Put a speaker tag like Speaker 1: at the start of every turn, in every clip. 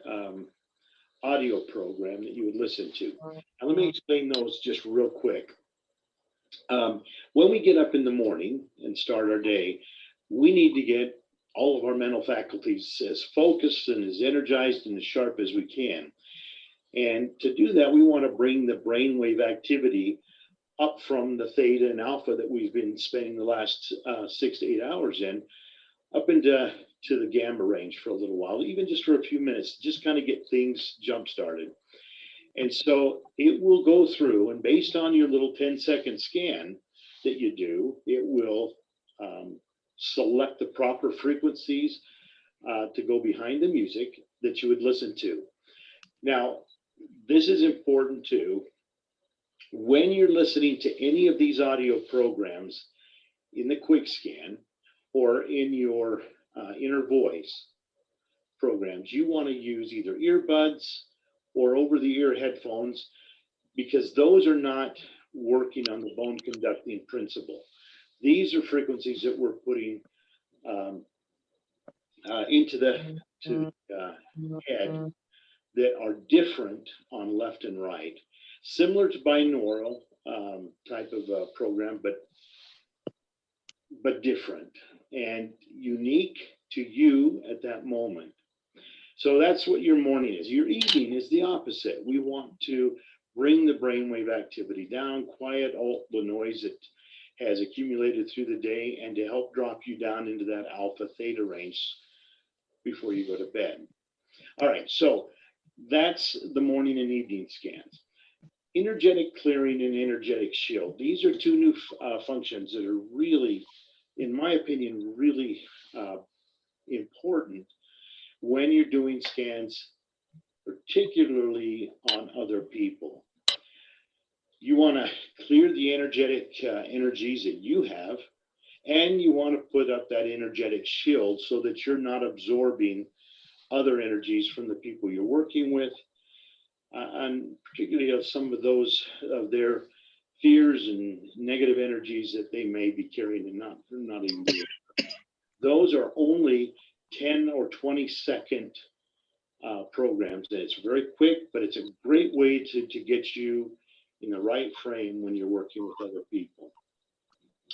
Speaker 1: um, audio program that you would listen to. Now, let me explain those just real quick. When we get up in the morning and start our day, we need to get all of our mental faculties as focused and as energized and as sharp as we can. And to do that, we want to bring the brainwave activity up from the theta and alpha that we've been spending the last 6 to 8 hours in, up into the gamma range for a little while, even just for a few minutes, just kind of get things jump started. And so it will go through, and based on your little 10-second scan that you do, it will select the proper frequencies to go behind the music that you would listen to. Now, this is important too. When you're listening to any of these audio programs in the quick scan or in your inner voice programs, you want to use either earbuds or over the ear headphones, because those are not working on the bone conducting principle. These are frequencies that we're putting into the head that are different on left and right, similar to binaural type of program, but different and unique to you at that moment. So that's what your morning is. Your evening is the opposite. We want to bring the brainwave activity down, quiet all the noise that has accumulated through the day, and to help drop you down into that alpha theta range before you go to bed. All right, so that's the morning and evening scans. Energetic clearing and energetic shield. These are two new functions that are really, in my opinion, really important when you're doing scans, particularly on other people. You want to clear the energetic energies that you have, and you want to put up that energetic shield so that you're not absorbing other energies from the people you're working with, and particularly of some of those of their fears and negative energies that they may be carrying and not even doing. Those are only 10 or 20-second programs, and it's very quick, but it's a great way to get you in the right frame when you're working with other people.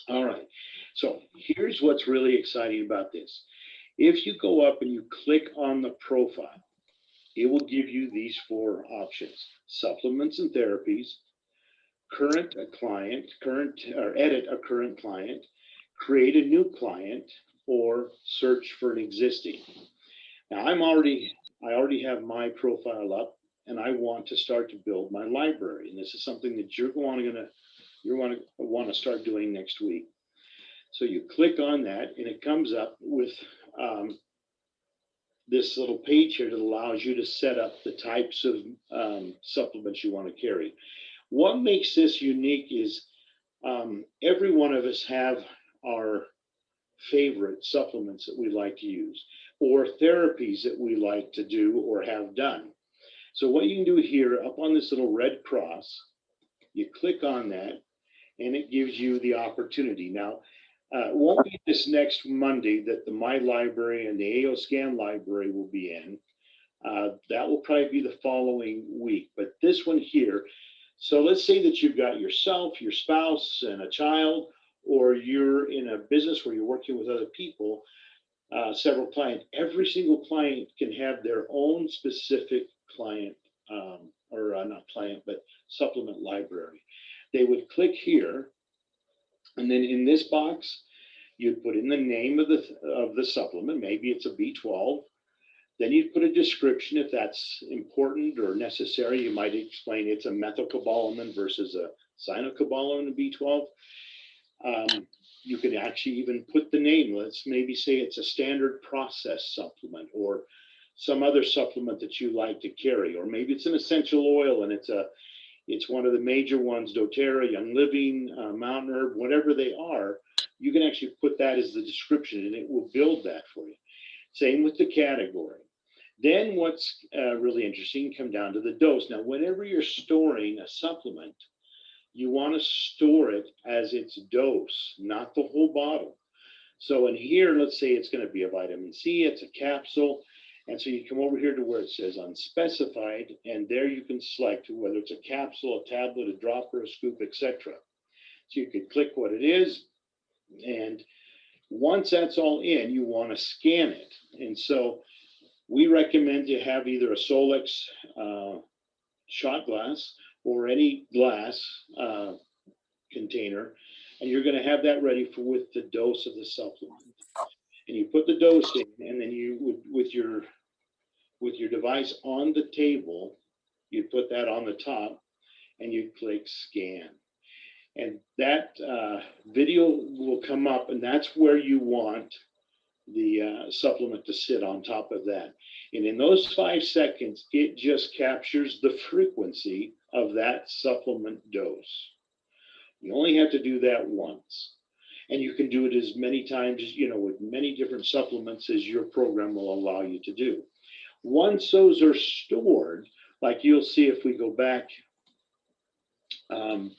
Speaker 1: All right, so here's what's really exciting about this. If you go up and you click on the profile, it will give you these four options: supplements and therapies, current a client, current or edit a current client, create a new client, or search for an existing. Now I already have my profile up, and I want to start to build my library. And this is something that you're want to start doing next week. So you click on that, and it comes up with this little page here that allows you to set up the types of supplements you want to carry. What makes this unique is every one of us have our favorite supplements that we like to use, or therapies that we like to do or have done. So what you can do here, up on this little red cross, you click on that, and it gives you the opportunity. Now, it won't be this next Monday that the My Library and the AO Scan library will be in. That will probably be the following week. But this one here, so let's say that you've got yourself, your spouse, and a child, or you're in a business where you're working with other people, several clients. Every single client can have their own specific client, or not client, but supplement library. They would click here, and then in this box, you'd put in the name of the supplement. Maybe it's a B12. Then you'd put a description if that's important or necessary. You might explain it's a methylcobalamin versus a cyanocobalamin B12. You could actually even put the name. Let's maybe say it's a standard process supplement, or some other supplement that you like to carry, or maybe it's an essential oil and it's one of the major ones, doTERRA, Young Living, Mountain Herb, whatever they are. You can actually put that as the description, and it will build that for you. Same with the category. Then what's really interesting, come down to the dose. Now, whenever you're storing a supplement, you want to store it as its dose, not the whole bottle. So in here, let's say it's going to be a vitamin C, it's a capsule. And so you come over here to where it says unspecified, and there you can select whether it's a capsule, a tablet, a dropper, a scoop, etc. So you could click what it is, and once that's all in, you want to scan it. And so we recommend you have either a Solex shot glass or any glass container, and you're going to have that ready for with the dose of the supplement. And you put the dose in, and then you would, with your device on the table, you put that on the top, and you click scan. And that video will come up, and that's where you want the supplement to sit on top of that. And in those 5 seconds, it just captures the frequency of that supplement dose. You only have to do that once. And you can do it as many times, with many different supplements as your program will allow you to do. Once those are stored, like you'll see if we go back to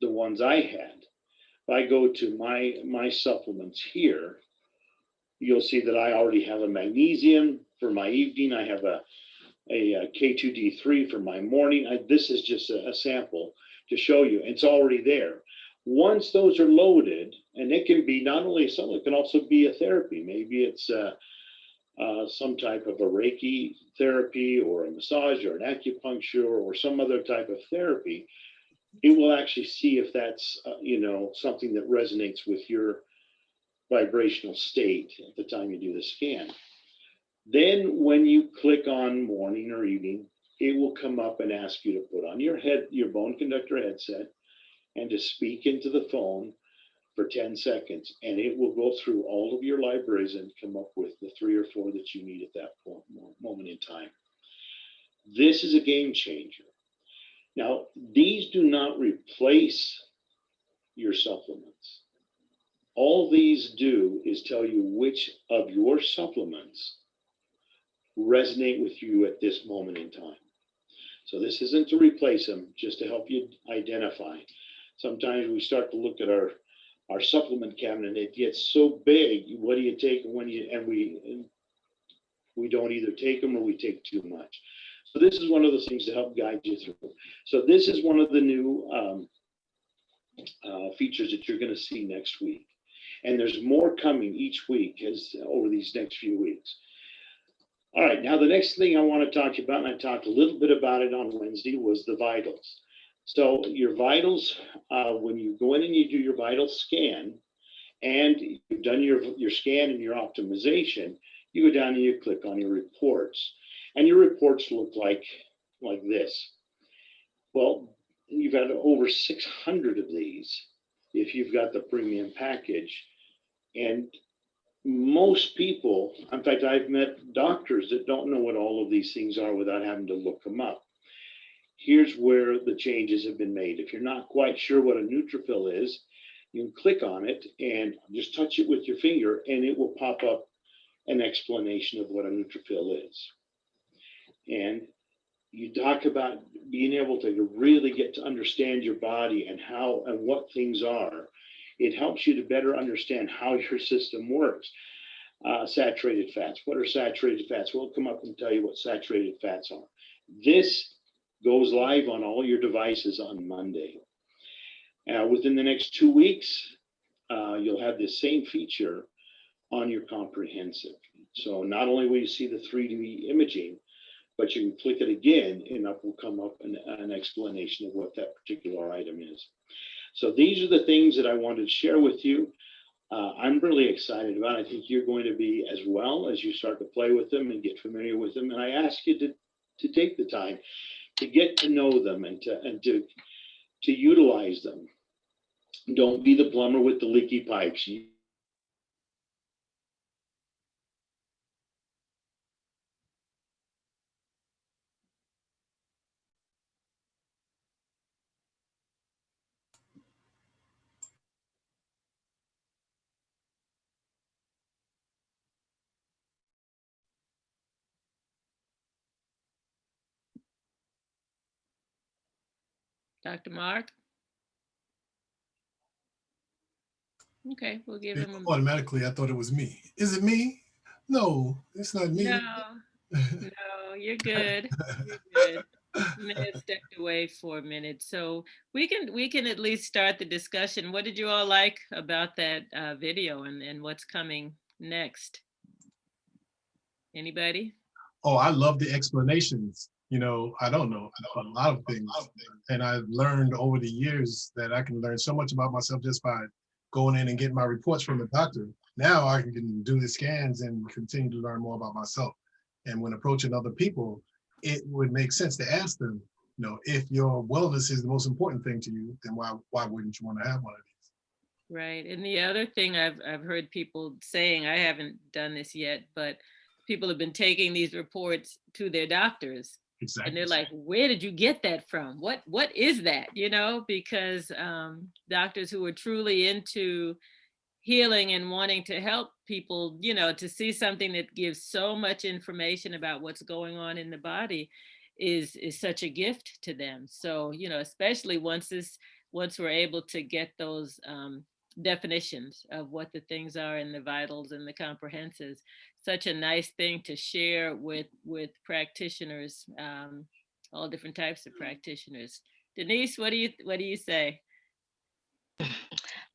Speaker 1: the ones I had, if I go to my supplements here, you'll see that I already have a magnesium for my evening. I have a K2D3 for my morning. This is just a sample to show you. It's already there. Once those are loaded, and it can be not only something, it can also be a therapy. Maybe it's some type of a Reiki therapy or a massage or an acupuncture or some other type of therapy. It will actually see if that's something that resonates with your vibrational state at the time you do the scan. Then when you click on morning or evening, it will come up and ask you to put on your bone conductor headset and to speak into the phone for 10 seconds. And it will go through all of your libraries and come up with the 3 or 4 that you need at that moment in time. This is a game changer. Now, these do not replace your supplements. All these do is tell you which of your supplements resonate with you at this moment in time. So this isn't to replace them, just to help you identify. Sometimes we start to look at our supplement cabinet, and it gets so big. What do you take and we don't either take them or we take too much. So this is one of those things to help guide you through. So this is one of the new features that you're going to see next week. And there's more coming each week over these next few weeks. All right, now the next thing I want to talk to you about, and I talked a little bit about it on Wednesday, was the vitals. So your vitals, when you go in and you do your vital scan, and you've done your scan and your optimization, you go down and you click on your reports. And your reports look like this. Well, you've got over 600 of these if you've got the premium package. And most people, in fact, I've met doctors that don't know what all of these things are without having to look them up. Here's where the changes have been made. If you're not quite sure what a neutrophil is, you can click on it and just touch it with your finger, and it will pop up an explanation of what a neutrophil is. And you talk about being able to really get to understand your body and how and what things are. It helps you to better understand how your system works. Saturated fats. What are saturated fats? We'll come up and tell you what saturated fats are. This goes live on all your devices on Monday. Within the next 2 weeks, you'll have this same feature on your comprehensive. So not only will you see the 3D imaging, but you can click it again and up will come up an explanation of what that particular item is. So these are the things that I wanted to share with you. I'm really excited about it. I think you're going to be as well as you start to play with them and get familiar with them. And I ask you to take the time to get to know them and to utilize them. Don't be the plumber with the leaky pipes.
Speaker 2: Dr. Mark? Okay, we'll give him
Speaker 3: automatically. I thought it was me. Is it me? No, it's not
Speaker 2: No,
Speaker 3: me.
Speaker 2: no, you're good. You're good. You may have stepped away for a minute, so we can at least start the discussion. What did you all like about that video and what's coming next? Anybody?
Speaker 3: Oh, I love the explanations. I don't know a lot of things. And I've learned over the years that I can learn so much about myself just by going in and getting my reports from the doctor. Now I can do the scans and continue to learn more about myself. And when approaching other people, it would make sense to ask them, if your wellness is the most important thing to you, then why wouldn't you want to have one of these?
Speaker 2: Right. And the other thing I've heard people saying, I haven't done this yet, but people have been taking these reports to their doctors and they're
Speaker 3: Exactly.
Speaker 2: like, where did you get that from? What is that? Because doctors who are truly into healing and wanting to help people, to see something that gives so much information about what's going on in the body is such a gift to them. So, especially once we're able to get those definitions of what the things are in the vitals and the comprehensives, such a nice thing to share with practitioners, all different types of practitioners. Denise, what do you say?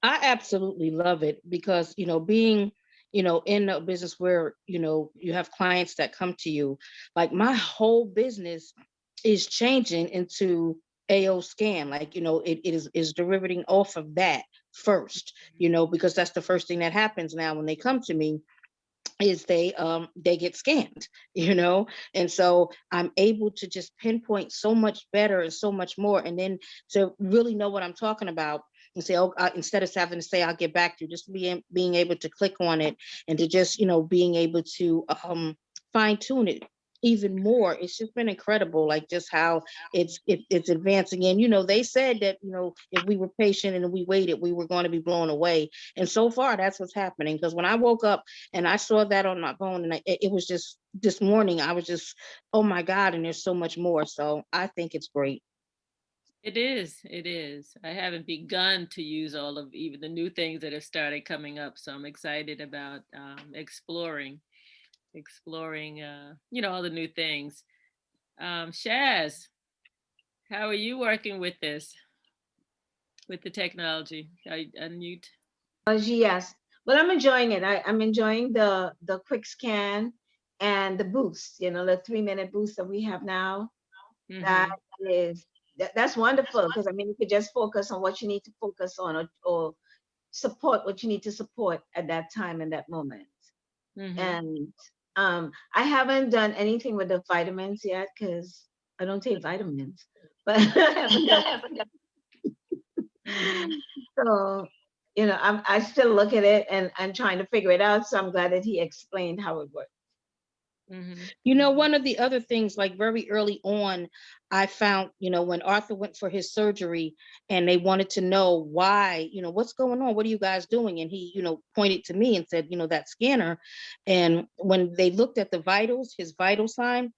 Speaker 4: I absolutely love it because, being, in a business where, you have clients that come to you, like my whole business is changing into AO scan. Like, it is derivating off of that first, because that's the first thing that happens now when they come to me is they get scanned, and so I'm able to just pinpoint so much better and so much more, and then to really know what I'm talking about and say, oh, instead of having to say I'll get back to you, just being able to click on it and to just being able to fine tune it even more. It's just been incredible, like just how it's advancing. And they said that if we were patient and we waited, we were going to be blown away, and so far that's what's happening. Because when I woke up and I saw that on my phone, and it was just this morning, I was just, oh my God, and there's so much more. So I think it's great.
Speaker 2: It is. It is. I haven't begun to use all of even the new things that have started coming up, so I'm excited about exploring, all the new things. Shaz, how are you working with this, with the technology? I unmute.
Speaker 5: Yes. Well, I'm enjoying it. I'm enjoying the quick scan and the boost, the 3-minute boost that we have now. That
Speaker 2: Mm-hmm.
Speaker 5: is that's wonderful because I mean you could just focus on what you need to focus on, or support what you need to support at that time and that moment.
Speaker 2: Mm-hmm.
Speaker 5: And I haven't done anything with the vitamins yet because I don't take vitamins. But I haven't done
Speaker 2: Mm-hmm.
Speaker 5: so I still look at it and I'm trying to figure it out. So I'm glad that he explained how it works.
Speaker 2: Mm-hmm.
Speaker 4: One of the other things, like very early on, I found, when Arthur went for his surgery and they wanted to know why, what's going on? What are you guys doing? And he, pointed to me and said, that scanner. And when they looked at the vitals, his vital sign,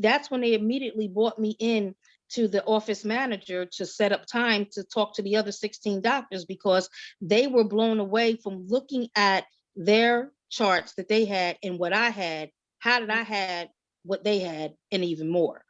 Speaker 4: that's when they immediately brought me in to the office manager to set up time to talk to the other 16 doctors, because they were blown away from looking at their charts that they had and what I had. How did I had what they had and even more?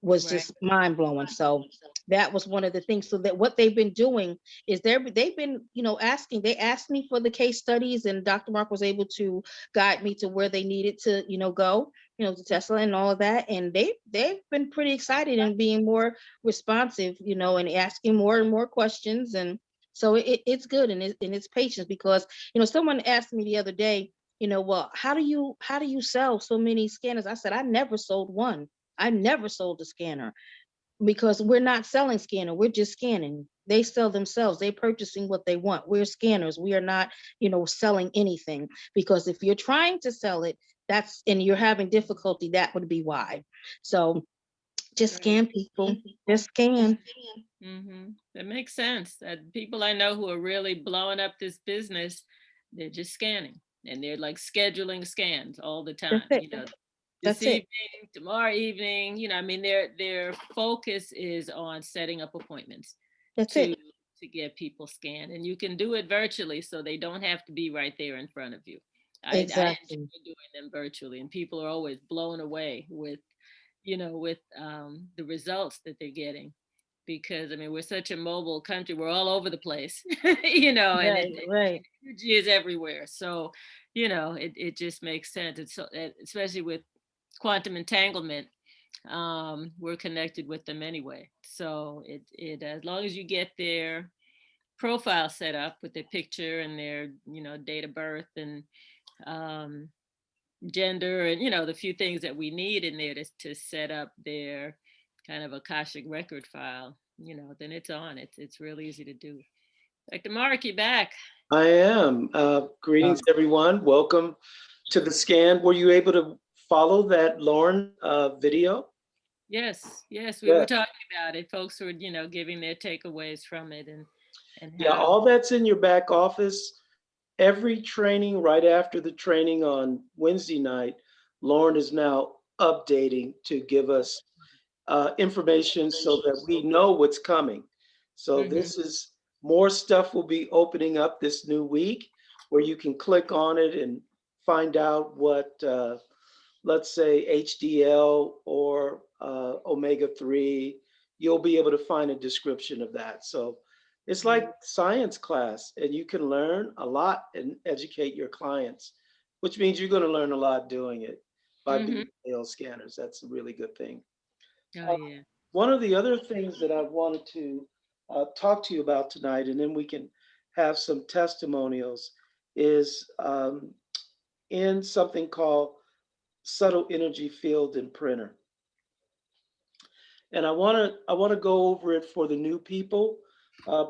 Speaker 4: Was
Speaker 2: Right.
Speaker 4: just mind blowing. So that was one of the things. So that what they've been doing is they've been, asking. They asked me for the case studies, and Dr. Mark was able to guide me to where they needed to, go, to Tesla and all of that. And they've been pretty excited and being more responsive, and asking more and more questions. And so it's good, and it's patience, because someone asked me the other day, well, how do you sell so many scanners? I said, I never sold one. I never sold a scanner, because we're not selling scanner. We're just scanning. They sell themselves. They're purchasing what they want. We're scanners. We are not, selling anything, because if you're trying to sell it, and you're having difficulty, that would be why. So just
Speaker 2: Right.
Speaker 4: scan, people. Just scan.
Speaker 2: Mm-hmm. That makes sense. People I know who are really blowing up this business, they're just scanning and they're like scheduling scans all the
Speaker 4: That's
Speaker 2: time.
Speaker 4: it.
Speaker 2: This
Speaker 4: That's it.
Speaker 2: evening, tomorrow evening. I mean, their focus is on setting up appointments
Speaker 4: That's
Speaker 2: to
Speaker 4: it.
Speaker 2: to get people scanned, and you can do it virtually, so they don't have to be right there in front of you. I
Speaker 4: Exactly.
Speaker 2: enjoy doing them virtually, and people are always blown away with, with the results that they're getting. Because I mean, we're such a mobile country; we're all over the place, and
Speaker 4: Right, right.
Speaker 2: energy is everywhere. So, it just makes sense. It's so, especially with quantum entanglement, we're connected with them anyway. So it as long as you get their profile set up with their picture and their date of birth and um, gender and the few things that we need in there to set up their kind of akashic record file, then it's on. It's real easy to do. Dr. Mark, you back?
Speaker 6: I am. Greetings, everyone. Welcome to the scan. Were you able to follow that Lauren video?
Speaker 2: Yes, we were
Speaker 6: Yeah.
Speaker 2: talking about it. Folks were, giving their takeaways from it and
Speaker 6: Yeah,
Speaker 2: how.
Speaker 6: all that's in your back office. Every training right after the training on Wednesday night, Lauren is now updating to give us information so that we know what's coming. So
Speaker 2: Mhm.
Speaker 6: this is more stuff will be opening up this new week where you can click on it and find out what, let's say HDL or omega-3, you'll be able to find a description of that. So it's like science class, and you can learn a lot and educate your clients, which means you're going to learn a lot doing it by being
Speaker 2: Mhm.
Speaker 6: sales scanners. That's a really good thing.
Speaker 2: Oh yeah.
Speaker 6: One of the other things that I wanted to talk to you about tonight, and then we can have some testimonials, is in something called subtle energy field and printer. And I want to go over it for the new people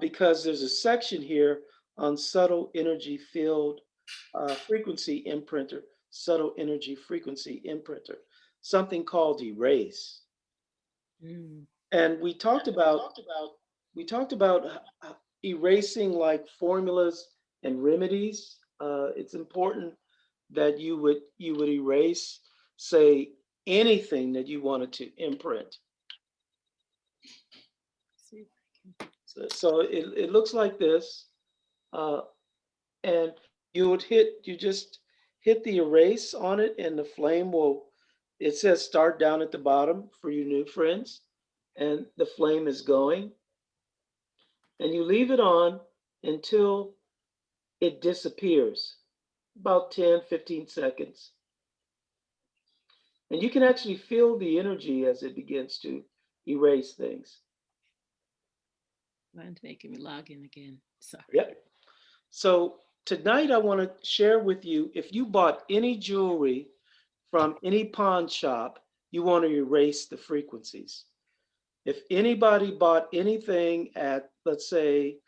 Speaker 6: because there's a section here on subtle energy field frequency imprinter, subtle energy frequency imprinter, something called erase.
Speaker 2: Mm.
Speaker 6: And we talked about erasing like formulas and remedies. It's important that you would erase, say, anything that you wanted to imprint.
Speaker 2: See if I can.
Speaker 6: So it looks like this, uh, and you just hit the erase on it, and the flame will. It says start down at the bottom for you new friends, and the flame is going, and you leave it on until it disappears, about 10, 15 seconds. And you can actually feel the energy as it begins to erase things.
Speaker 2: Mine's making me log in again. Sorry.
Speaker 6: Yep. So tonight I want to share with you, if you bought any jewelry from any pawn shop, you want to erase the frequencies. If anybody bought anything at, let's say,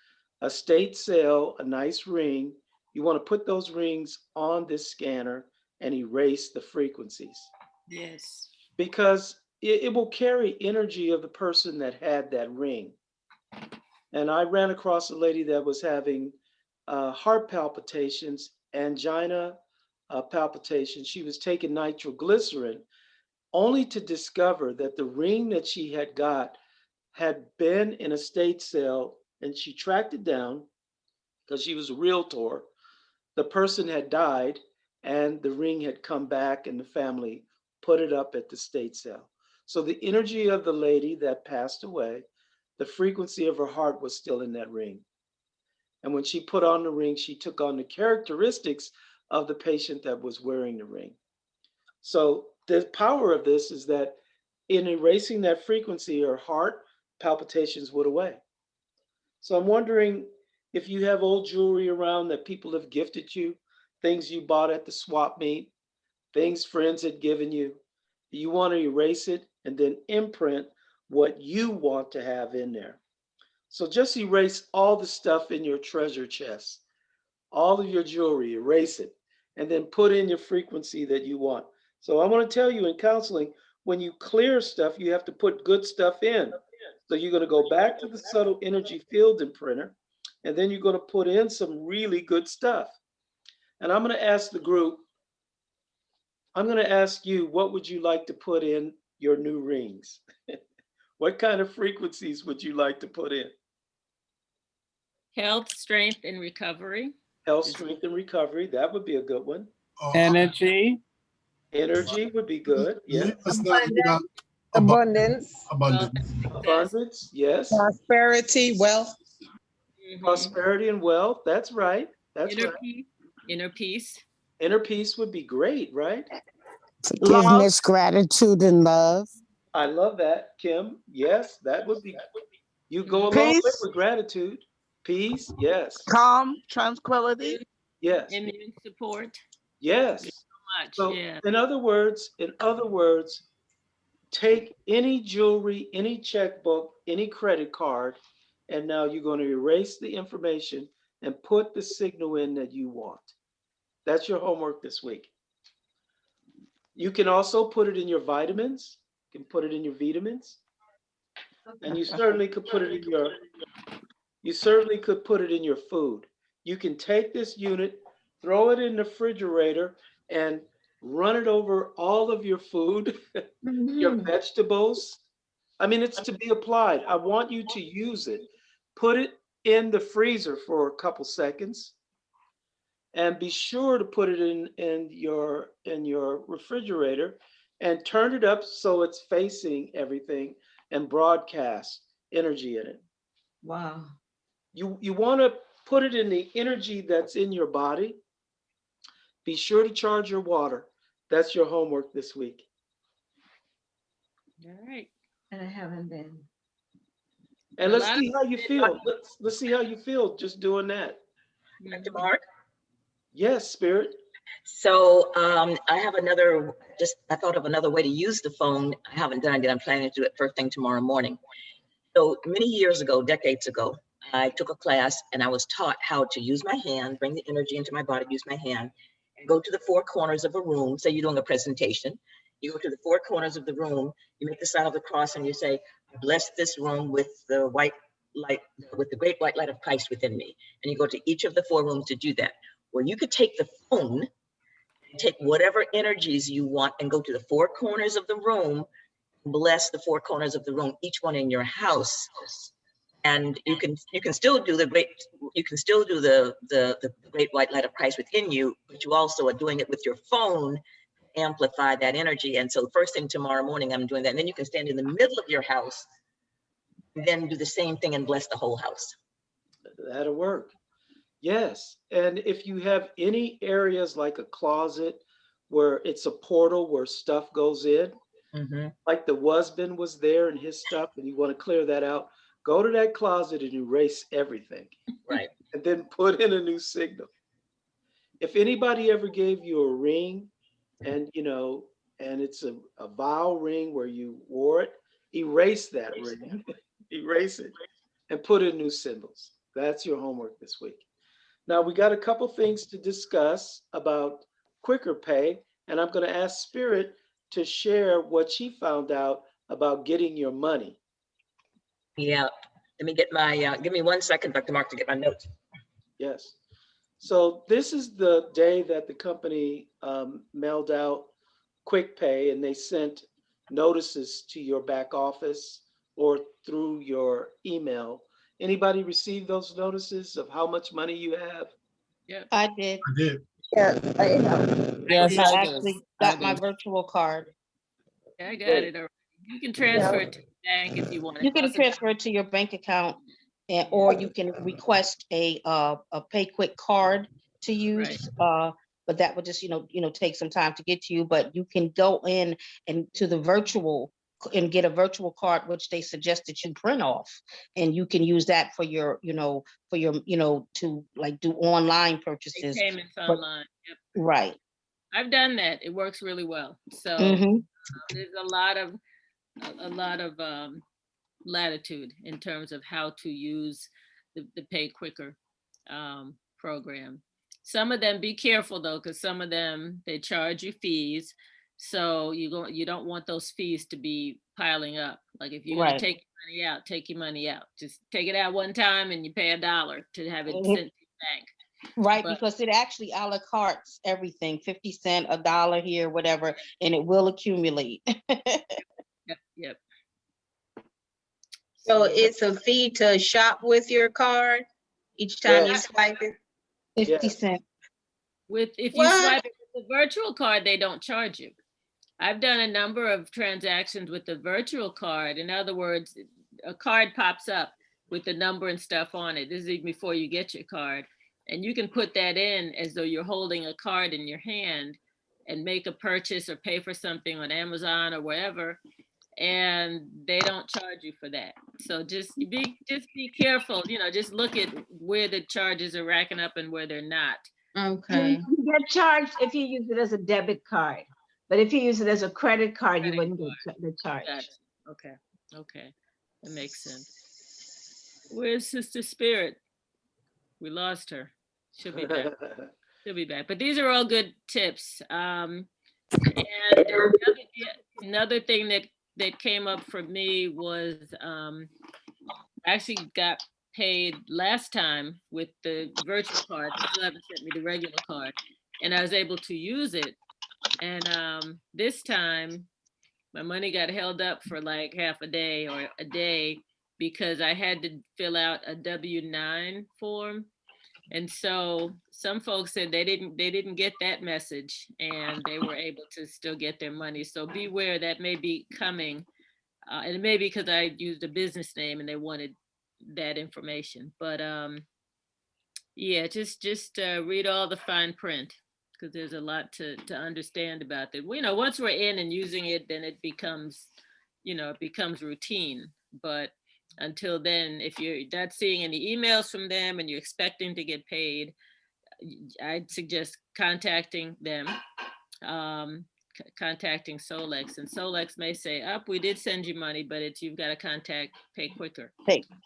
Speaker 6: a state sale, a nice ring, you want to put those rings on this scanner and erase the frequencies
Speaker 2: Yes.
Speaker 6: because it will carry energy of the person that had that ring. And I ran across a lady that was having heart palpitations, angina palpitations. She was taking nitroglycerin only to discover that the ring that she had got had been in a state sale, and she tracked it down because she was a realtor. The person had died, and the ring had come back, and the family put it up at the state sale. So the energy of the lady that passed away, the frequency of her heart was still in that ring. And when she put on the ring, she took on the characteristics of the patient that was wearing the ring. So the power of this is that in erasing that frequency, her heart palpitations went away. So I'm wondering if you have old jewelry around that people have gifted you, things you bought at the swap meet, things friends had given you. You want to erase it and then imprint what you want to have in there. So just erase all the stuff in your treasure chest, all of your jewelry, erase it, and then put in your frequency that you want. So I want to tell you in counseling, when you clear stuff, you have to put good stuff in. So you're going to go back to the subtle energy field imprinter, and then you're going to put in some really good stuff. And I'm going to ask the group, I'm going to ask you, what would you like to put in your new rings? What kind of frequencies would you like to put in?
Speaker 2: Health, strength, and recovery.
Speaker 6: Health,
Speaker 2: Is
Speaker 6: strength, and recovery. That would be a good one.
Speaker 7: Energy.
Speaker 6: Energy would be good. Yeah.
Speaker 3: Let's not leave out
Speaker 8: Abundance,
Speaker 3: abundance.
Speaker 6: Abundance. Yes.
Speaker 8: prosperity, wealth.
Speaker 2: Mhm.
Speaker 6: Prosperity and wealth. That's right. That's
Speaker 2: Inner
Speaker 6: right.
Speaker 2: peace. Inner peace.
Speaker 6: Inner peace would be great, right?
Speaker 8: Forgiveness, gratitude, and love.
Speaker 6: I love that, Kim. Yes, that would be. You go a long way
Speaker 8: Peace,
Speaker 6: with gratitude. Peace. Yes.
Speaker 8: calm, tranquility.
Speaker 6: Yes.
Speaker 2: Immune support.
Speaker 6: Yes.
Speaker 2: Much.
Speaker 6: So
Speaker 2: Yeah.
Speaker 6: in other words, take any jewelry, any checkbook, any credit card, and now you're going to erase the information and put the signal in that you want. That's your homework this week. You can also put it in your vitamins. You can put it in your vitamins, and you certainly could put it in your food. You can take this unit, throw it in the refrigerator, and run it over all of your food, your
Speaker 5: Mhm.
Speaker 6: vegetables. I mean, it's to be applied. I want you to use it. Put it in the freezer for a couple seconds, and be sure to put it in your refrigerator, and turn it up so it's facing everything and broadcast energy in it.
Speaker 5: Wow.
Speaker 6: You want to put it in the energy that's in your body. Be sure to charge your water. That's your homework this week.
Speaker 2: All right.
Speaker 5: And I haven't been.
Speaker 6: And
Speaker 2: A
Speaker 6: let's
Speaker 2: lot
Speaker 6: see how you
Speaker 2: of-
Speaker 6: feel. Let's see how you feel just doing that.
Speaker 9: Dr.
Speaker 2: Mhm.
Speaker 9: Mark.
Speaker 6: Yes, Spirit.
Speaker 9: So I have I thought of another way to use the phone. I haven't done it. I'm planning to do it first thing tomorrow morning. So many years ago, decades ago, I took a class and I was taught how to use my hand, bring the energy into my body, use my hand, and go to the four corners of a room. Say you're doing a presentation. You go to the four corners of the room, you make the sign of the cross and you say, I bless this room with the white light, with the great white light of Christ within me. And you go to each of the four rooms to do that. Well, you could take the phone, take whatever energies you want and go to the four corners of the room, bless the four corners of the room, each one in your house. And you can still do the great white light of Christ within you, but you also are doing it with your phone, amplify that energy. And so first thing tomorrow morning, I'm doing that. And then you can stand in the middle of your house, and then do the same thing and bless the whole house.
Speaker 6: That'll work. Yes. And if you have any areas like a closet where it's a portal where stuff goes in, like the husband was there and his stuff, and you want to clear that out, go to that closet and erase everything.
Speaker 9: Right.
Speaker 6: And then put in a new signal. If anybody ever gave you a ring and and it's a vow ring where you wore it, erase that ring. Erase it and put in new symbols. That's your homework this week. Now we got a couple things to discuss about quicker pay, and I'm going to ask Spirit to share what she found out about getting your money.
Speaker 9: Yeah. Let me get my, give me 1 second, Dr. Mark, to get my notes.
Speaker 6: Yes. So this is the day that the company mailed out quick pay, and they sent notices to your back office or through your email. Anybody receive those notices of how much money you have?
Speaker 2: Yep.
Speaker 4: I did.
Speaker 3: I did.
Speaker 8: Yeah, I have.
Speaker 7: Yes,
Speaker 4: I
Speaker 7: I
Speaker 4: actually
Speaker 7: did.
Speaker 4: got
Speaker 7: I
Speaker 4: my
Speaker 7: did.
Speaker 4: virtual card.
Speaker 2: I got
Speaker 6: Great.
Speaker 2: it already. You can transfer it to the bank if you want.
Speaker 4: You can transfer it to your bank account, or you can request a pay quick card to use. But that would just take some time to get to you. But you can go in and to the virtual and get a virtual card, which they suggest that you print off, and you can use that for your to like do online
Speaker 2: Make
Speaker 4: purchases.
Speaker 2: payments
Speaker 4: But-
Speaker 2: online. Yep.
Speaker 4: Right.
Speaker 2: I've done that. It works really well. So
Speaker 4: Mhm.
Speaker 2: there's a lot of latitude in terms of how to use the pay quicker program. Some of them, be careful though, because some of them they charge you fees. So you don't want those fees to be piling up. Like if you're
Speaker 4: Right.
Speaker 2: gonna take your money out, take your money out. Just take it out one time and you pay $1 to have it
Speaker 4: Mhm.
Speaker 2: sent to your bank.
Speaker 4: Right,
Speaker 2: But-
Speaker 4: because it actually a la cartes everything, 50 cent, $1 here, whatever, and it will accumulate.
Speaker 2: Yep.
Speaker 10: So it's a fee to shop with your card each time you
Speaker 6: Yes.
Speaker 10: swipe it?
Speaker 4: 50
Speaker 6: Yes.
Speaker 4: cent.
Speaker 2: If you
Speaker 10: What?
Speaker 2: swipe it with The virtual card, they don't charge you. I've done a number of transactions with the virtual card. In other words, a card pops up with the number and stuff on it. This is even before you get your card. And you can put that in as though you're holding a card in your hand and make a purchase or pay for something on Amazon or wherever. And they don't charge you for that. So just be careful, just look at where the charges are racking up and where they're not.
Speaker 10: Okay.
Speaker 5: You get charged if you use it as a debit card, but if you use it as a credit card, you wouldn't get the charge.
Speaker 2: Gotcha. Okay, that makes sense. Where's Sister Spirit? We lost her. She'll be back. She'll be back. But these are all good tips. And another thing that came up for me was I actually got paid last time with the virtual card. They still haven't sent me the regular card, and I was able to use it. And this time, my money got held up for like half a day or a day because I had to fill out a W-9 form. And so some folks said they didn't get that message and they were able to still get their money. So beware, that may be coming. And it may be because I used a business name and they wanted that information. But yeah, just read all the fine print, because there's a lot to understand about that. Once we're in and using it, then it becomes routine. But until then, if you're not seeing any emails from them and you're expecting to get paid, I'd suggest contacting them, contacting SOLEX. And SOLEX may say, we did send you money, but you've got to pay quicker.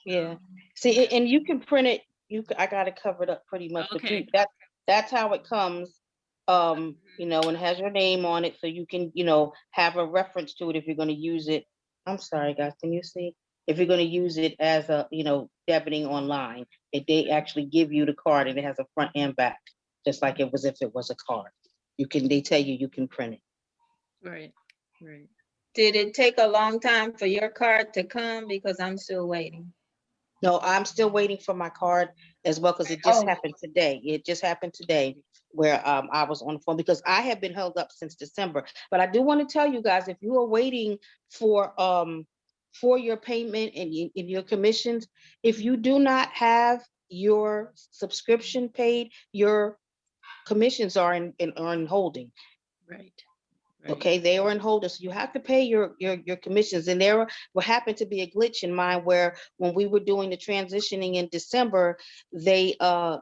Speaker 4: Yeah. See, and you can print it. I got it covered up pretty much.
Speaker 2: Okay.
Speaker 4: But that's how it comes. And it has your name on it, so you can, have a reference to it if you're going to use it. I'm sorry, guys. Can you see? If you're going to use it as a, debiting online, they actually give you the card and it has a front and back, just like if it was a card. They tell you can print it.
Speaker 2: Right.
Speaker 10: Did it take a long time for your card to come? Because I'm still waiting.
Speaker 4: No, I'm still waiting for my card as well, because it just happened today. It just happened today where I was on the phone, because I have been held up since December. But I do want to tell you guys, if you are waiting for your payment and your commissions, if you do not have your subscription paid, your commissions are in holding.
Speaker 2: Right.
Speaker 4: Okay, they are in holding, so you have to pay your commissions. And there will happen to be a glitch in mine where when we were doing the transitioning in December, they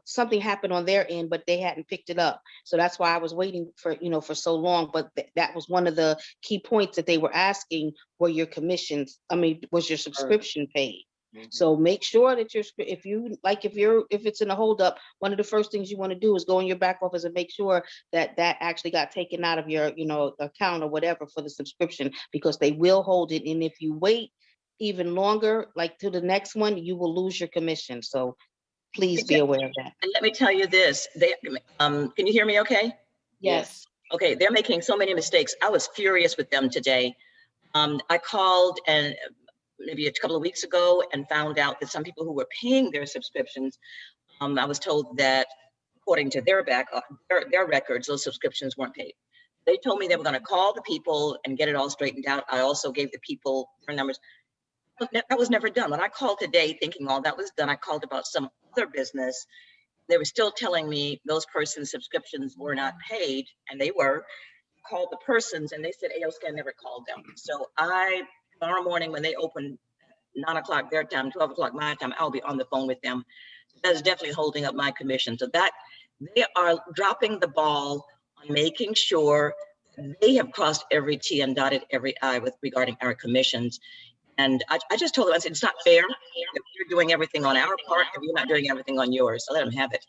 Speaker 4: something happened on their end, but they hadn't picked it up. So that's why I was waiting for so long. But that was one of the key points that they were asking: were your commissions? Was your subscription paid? So make sure that if it's in a holdup, one of the first things you want to do is go in your back office and make sure that actually got taken out of your account or whatever for the subscription, because they will hold it. And if you wait even longer, like to the next one, you will lose your commission. So please be aware of that.
Speaker 9: And let me tell you this, can you hear me okay?
Speaker 4: Yes.
Speaker 9: Okay, they're making so many mistakes. I was furious with them today. I called and maybe a couple of weeks ago and found out that some people who were paying their subscriptions, I was told that according to their records, those subscriptions weren't paid. They told me they were going to call the people and get it all straightened out. I also gave the people their numbers. That was never done. When I called today thinking all that was done, I called about some other business. They were still telling me those persons' subscriptions were not paid, and they were. Called the persons and they said AOScan never called them. So tomorrow morning when they open 9 o'clock their time, 12 o'clock my time, I'll be on the phone with them. That's definitely holding up my commission. So that they are dropping the ball on making sure they have crossed every T and dotted every I regarding our commissions. And I just told them, I said, it's not fair if you're doing everything on our part and you're not doing everything on yours. So let them have it.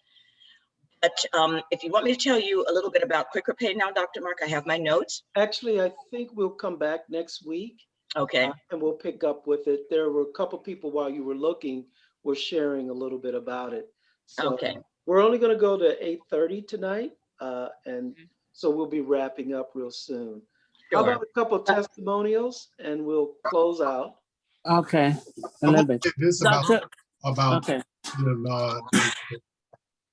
Speaker 9: But if you want me to tell you a little bit about Quicker Pay now, Dr. Mark, I have my notes.
Speaker 6: Actually, I think we'll come back next week.
Speaker 9: Okay.
Speaker 6: And we'll pick up with it. There were a couple people while you were looking were sharing a little bit about it. So
Speaker 9: okay.
Speaker 6: We're only going to go to 8:30 tonight. And so we'll be wrapping up real soon. Sure. How about a couple of testimonials and we'll close out.
Speaker 7: Okay. A little bit.
Speaker 3: This about
Speaker 7: okay.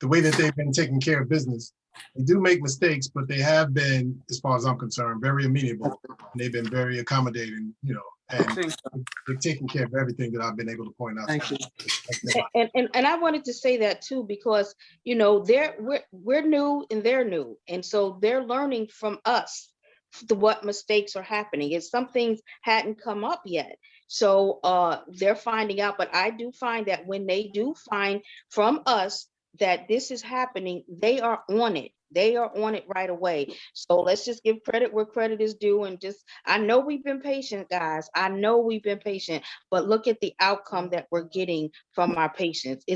Speaker 3: The way that they've been taking care of business. They do make mistakes, but they have been, as far as I'm concerned, very amenable. And they've been very accommodating, you know, and they're taking care of everything that I've been able to point out.
Speaker 7: Thank you.
Speaker 4: And I wanted to say that too, because, you know, we're new and they're new. And so they're learning from us what mistakes are happening. And some things hadn't come up yet. So they're finding out, but I do find that when they do find from us that this is happening, they are on it. They are on it right away. So let's just give credit where credit is due. And just, I know we've been patient, guys. I know we've been patient, but look at the outcome that we're getting from our patients.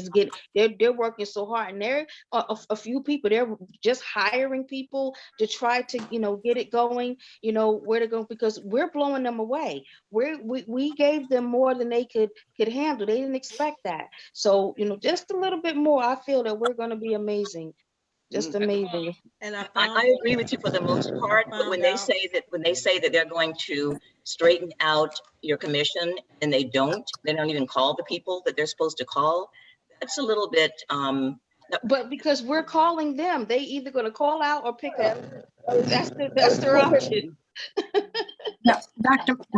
Speaker 4: They're working so hard, and there are a few people, they're just hiring people to try to, you know, get it going, you know, where to go, because we're blowing them away. We gave them more than they could handle. They didn't expect that. So, you know, just a little bit more, I feel that we're going to be amazing. Just amazing.
Speaker 8: And
Speaker 9: I agree with you for the most part, but when they say that they're going to straighten out your commission and they don't even call the people that they're supposed to call, that's a little bit,
Speaker 4: But because we're calling them, they either going to call out or pick up. That's their option.
Speaker 11: No,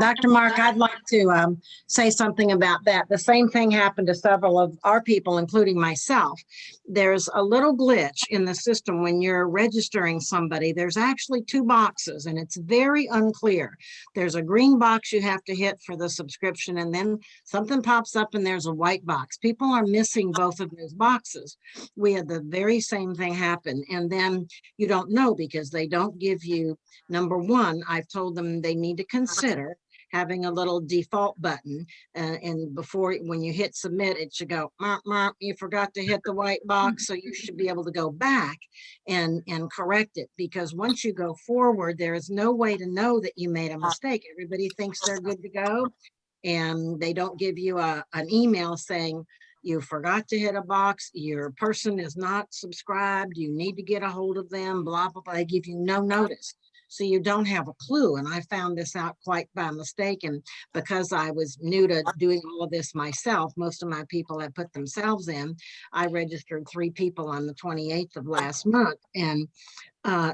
Speaker 11: Dr. Mark, I'd like to say something about that. The same thing happened to several of our people, including myself. There's a little glitch in the system when you're registering somebody. There's actually two boxes, and it's very unclear. There's a green box you have to hit for the subscription, and then something pops up and there's a white box. People are missing both of those boxes. We had the very same thing happen, and then you don't know because they don't give you, number one, I've told them they need to consider having a little default button, and before, when you hit submit, it should go, "Mark, Mark, you forgot to hit the white box," so you should be able to go back and correct it, because once you go forward, there is no way to know that you made a mistake. Everybody thinks they're good to go, and they don't give you an email saying, "You forgot to hit a box, your person is not subscribed, you need to get a hold of them," blah, blah, blah. They give you no notice. So you don't have a clue. And I found this out quite by mistake. And because I was new to doing all of this myself, most of my people had put themselves in. I registered 3 people on the 28th of last month. And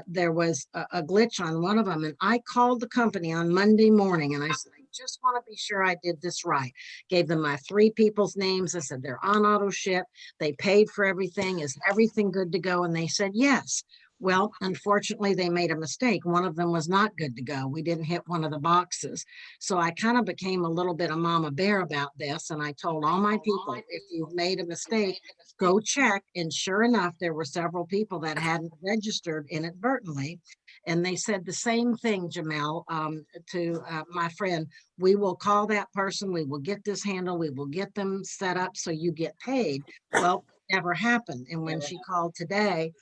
Speaker 11: there was a glitch on one of them. And I called the company on Monday morning and I said, "I just want to be sure I did this right." Gave them my 3 people's names. I said, "They're on auto ship. They paid for everything. Is everything good to go?" And they said, "Yes." Well, unfortunately, they made a mistake. One of them was not good to go. We didn't hit one of the boxes. So I kind of became a little bit of mama bear about this. And I told all my people, if you've made a mistake, go check. And sure enough, there were several people that hadn't registered inadvertently. And they said the same thing, Jamel, to my friend. "We will call that person. We will get this handled. We will get them set up so you get paid." Well, never happened. And when she called today,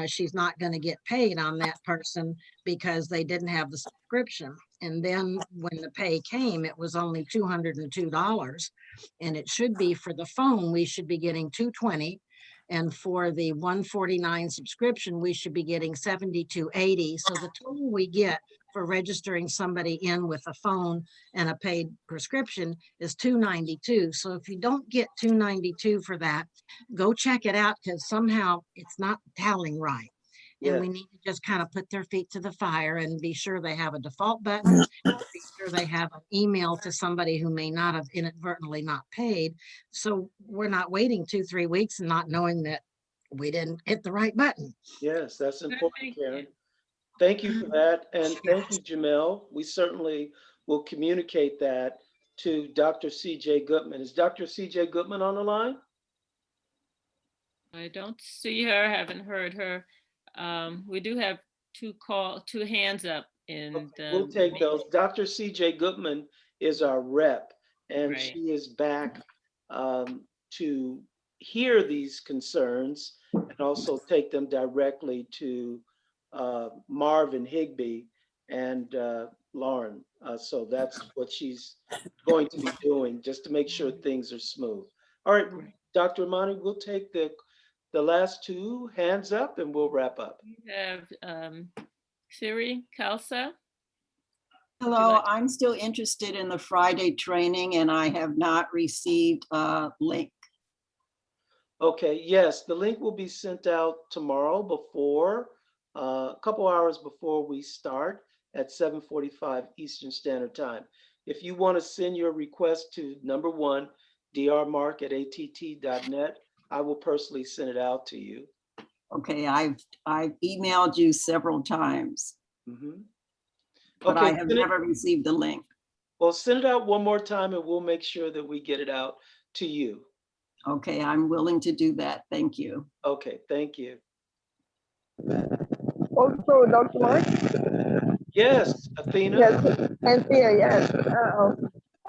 Speaker 11: she's not going to get paid on that person because they didn't have the subscription. And then when the pay came, it was only $202. And it should be, for the phone, we should be getting $220. And for the $149 subscription, we should be getting $72.80. So the total we get for registering somebody in with a phone and a paid prescription is $292. So if you don't get $292 for that, go check it out, because somehow it's not tallying right. And we need to just kind of put their feet to the fire and be sure they have a default button, be sure they have an email to somebody who may not have inadvertently not paid. So we're not waiting 2-3 weeks and not knowing that we didn't hit the right button.
Speaker 6: Yes, that's important, Karen. Thank you for that. And thank you, Jamel. We certainly will communicate that to Dr. CJ Goodman. Is Dr. CJ Goodman on the line?
Speaker 2: I don't see her, haven't heard her. We do have 2 hands up. And
Speaker 6: we'll take those. Dr. CJ Goodman is our rep, and she is back to hear these concerns and also take them directly to Marvin Higbee and Lauren. So that's what she's going to be doing, just to make sure things are smooth. All right, Dr. Imani, we'll take the last 2 hands up and we'll wrap up.
Speaker 2: We have Siri Kalsa.
Speaker 12: Hello, I'm still interested in the Friday training and I have not received a link.
Speaker 6: Okay, yes, the link will be sent out tomorrow before, a couple hours before we start at 7:45 Eastern Standard Time. If you want to send your request to number one, drmark@att.net, I will personally send it out to you.
Speaker 12: Okay, I've emailed you several times,
Speaker 6: Mhm.
Speaker 12: but I
Speaker 6: Okay,
Speaker 12: have
Speaker 6: send it,
Speaker 12: never received the link.
Speaker 6: well, send it out one more time and we'll make sure that we get it out to you.
Speaker 12: Okay, I'm willing to do that. Thank you.
Speaker 6: Okay, thank you.
Speaker 13: Also, Dr. Mark?
Speaker 6: Yes, Athena?
Speaker 13: Yes, Anthea, yes.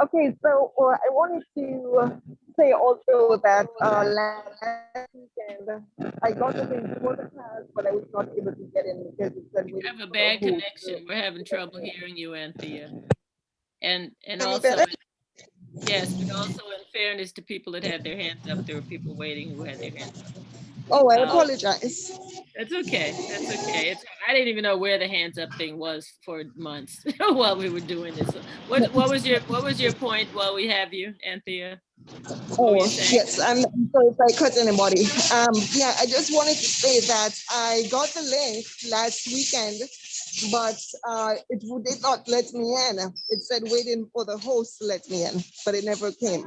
Speaker 13: Okay, so I wanted to say also that last weekend I got the link for the class, but I was not able to get in because it said
Speaker 2: You
Speaker 13: waiting
Speaker 2: have a
Speaker 13: for the
Speaker 2: bad
Speaker 13: host.
Speaker 2: connection. We're having trouble hearing you, Anthea. And
Speaker 13: Any
Speaker 2: also,
Speaker 13: better?
Speaker 2: yes, but also in fairness to people that had their hands up, there were people waiting who had their hands up.
Speaker 13: Oh, I
Speaker 2: Um,
Speaker 13: apologize.
Speaker 2: That's okay. That's okay. I didn't even know where the hands up thing was for months while we were doing this. So what was your point while we have you, Anthea? What were
Speaker 13: Oh,
Speaker 2: you saying?
Speaker 13: yes, I'm sorry if I cut anybody. Yeah, I just wanted to say that I got the link last weekend, but did not let me in. It said waiting for the host to let me in, but it never came.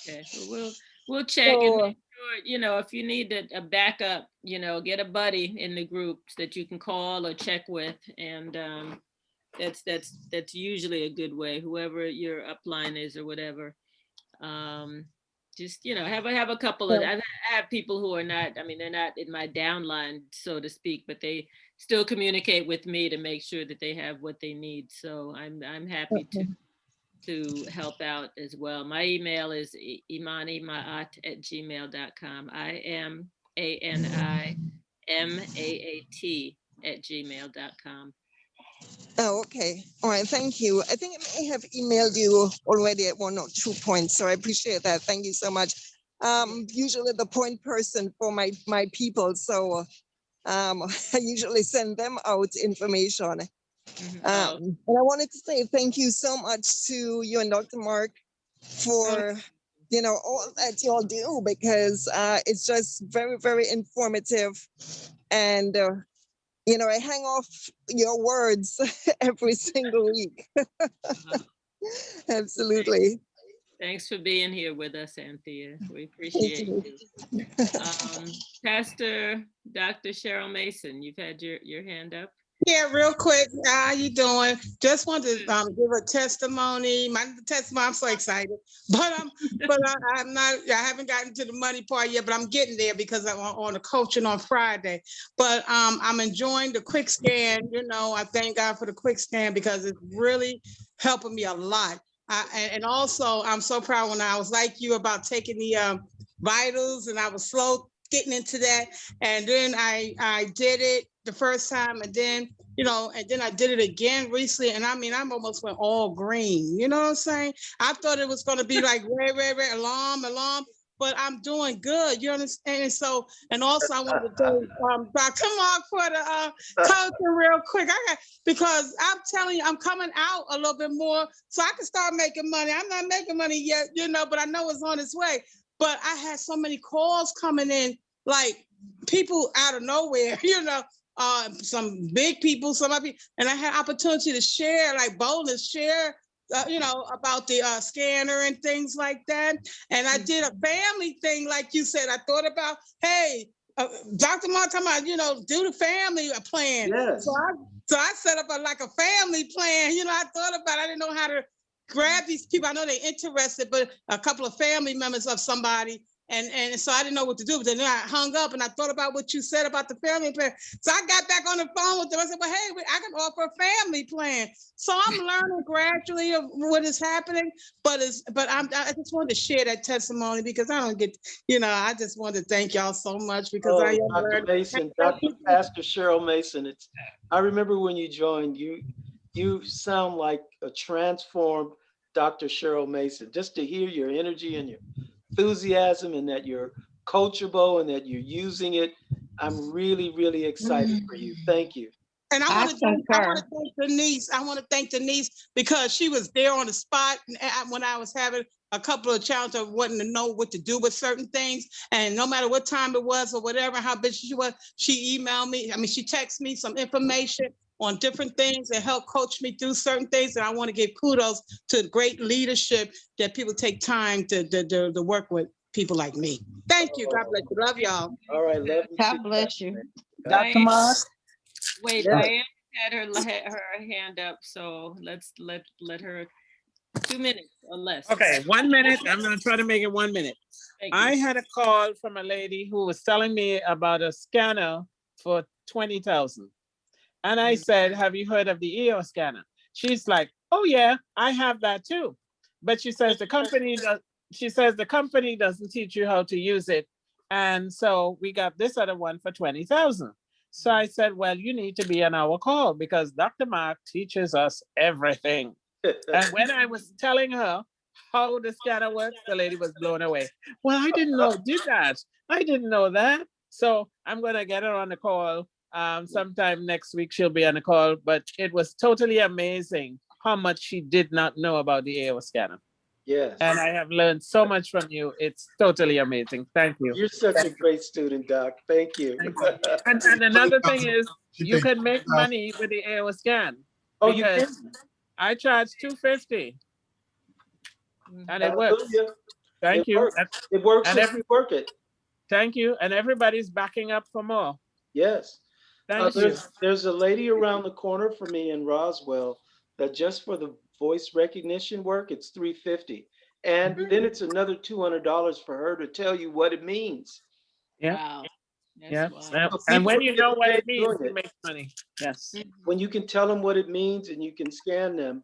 Speaker 2: Okay, well, we'll check and
Speaker 13: So,
Speaker 2: make sure, if you need a backup, get a buddy in the group that you can call or check with. And that's usually a good way, whoever your upline is or whatever. Just, have a couple of, I have people who are not, I mean, they're not in my downline, so to speak, but they still communicate with me to make sure that they have what they need. So I'm happy to help out as well. My email is imanimaat@gmail.com. IMANIMAAT@gmail.com.
Speaker 13: oh, okay. All right, thank you. I think I may have emailed you already at 1 or 2 points, so I appreciate that. Thank you so much. Usually the point person for my people, so I usually send them out information. And I wanted to say thank you so much to you and Dr. Mark for all that y'all do, because it's just very, very informative. And I hang off your words every single week. Absolutely.
Speaker 2: Thanks for being here with us, Anthea. We appreciate you. Pastor Dr. Cheryl Mason, you've had your hand up.
Speaker 14: Yeah, real quick. How you doing? Just want to give a testimony. My testimony. I'm so excited, but I'm not. I haven't gotten to the money part yet, but I'm getting there because I'm on the coaching on Friday. But I'm enjoying the quick scan. I thank God for the quick scan because it's really helping me a lot. And also, I'm so proud when I was like you about taking the vitals, and I was slow getting into that, and then I did it the first time, and then I did it again recently, and I mean I'm almost went all green. You know what I'm saying? I thought it was going to be like red, alarm, but I'm doing good. You understand? And so, and also I wanted to thank Dr. Mark for the coaching real quick. Because I'm telling you, I'm coming out a little bit more so I can start making money. I'm not making money yet, but I know it's on its way. But I had so many calls coming in, like people out of nowhere, some big people, some other people, and I had opportunity to share, like bonus share, about the scanner and things like that. And I did a family thing, like you said. I thought about, hey, Dr. Mark, talking about, do the family plan.
Speaker 6: Yes.
Speaker 14: So I set up a family plan. I thought about, I didn't know how to grab these people. I know they're interested, but a couple of family members of somebody. And so I didn't know what to do, but then I hung up and I thought about what you said about the family plan. So I got back on the phone with them. I said, well, hey, I can offer a family plan. So I'm learning gradually of what is happening, but I just wanted to share that testimony because I don't get, I just want to thank y'all so much because I am
Speaker 6: Dr.
Speaker 14: learning.
Speaker 6: Mason, Pastor Cheryl Mason, I remember when you joined, you sound like a transformed Dr. Cheryl Mason. Just to hear your energy and your enthusiasm and that you're coachable and that you're using it, I'm really, really excited for you. Thank you.
Speaker 14: And I want to thank Denise. I want to thank Denise because she was there on the spot when I was having a couple of challenges of wanting to know what to do with certain things. And no matter what time it was or whatever, how busy she was, she emailed me. I mean, she texted me some information on different things and helped coach me through certain things. And I want to give kudos to the great leadership that people take time to work with people like me. Thank you. God bless you. Love y'all.
Speaker 6: All right, love you too.
Speaker 4: God bless you.
Speaker 7: Dr. Mark?
Speaker 2: Wait,
Speaker 6: Yes.
Speaker 2: Diane had her hand up, so let's let her 2 minutes or less.
Speaker 7: Okay, 1 minute. I'm gonna try to make it 1 minute.
Speaker 2: Thank you.
Speaker 7: I had a call from a lady who was telling me about a scanner for 20,000. And I said, have you heard of the EO scanner? She's like, oh yeah, I have that too. But she says the company doesn't teach you how to use it. And so we got this other one for 20,000. So I said, well, you need to be on our call because Dr. Mark teaches us everything. And when I was telling her how the scanner works, the lady was blown away. Well, I didn't know it did that. I didn't know that. So I'm gonna get her on the call. Sometime next week she'll be on the call, but it was totally amazing how much she did not know about the AO scanner.
Speaker 6: Yes.
Speaker 7: And I have learned so much from you. It's totally amazing. Thank you.
Speaker 6: You're such a great student, Doc. Thank you.
Speaker 7: And another thing is you can make money with the AO scan.
Speaker 6: Oh, you can?
Speaker 7: Because I charge $250. And it works.
Speaker 6: Hallelujah.
Speaker 7: Thank
Speaker 6: It
Speaker 7: you.
Speaker 6: works. It works
Speaker 7: And
Speaker 6: if you work it.
Speaker 7: Thank you. And everybody's backing up for more.
Speaker 6: Yes.
Speaker 7: Thank you.
Speaker 6: There's a lady around the corner from me in Roswell that just for the voice recognition work, it's $350. And then it's another $200 for her to tell you what it means.
Speaker 7: Yeah.
Speaker 2: Wow.
Speaker 7: Yeah.
Speaker 6: So
Speaker 7: And when
Speaker 6: people
Speaker 7: you
Speaker 6: get
Speaker 7: know what
Speaker 6: paid
Speaker 7: it means,
Speaker 6: doing
Speaker 7: you
Speaker 6: it.
Speaker 7: make money. Yes.
Speaker 6: When you can tell them what it means and you can scan them,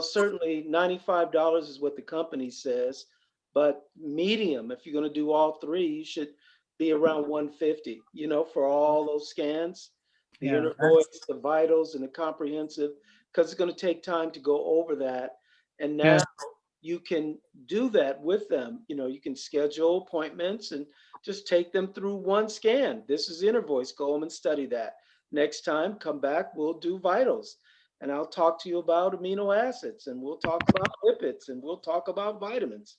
Speaker 6: certainly $95 is what the company says, but medium, if you're going to do all three, you should be around 150, for all those scans, the
Speaker 7: Yeah,
Speaker 6: inner voice, the vitals, and the comprehensive, because it's going to take time to go over that. And now
Speaker 7: Yeah.
Speaker 6: you can do that with them. You can schedule appointments and just take them through one scan. This is inner voice. Go home and study that. Next time, come back, we'll do vitals. And I'll talk to you about amino acids, and we'll talk about lipids, and we'll talk about vitamins.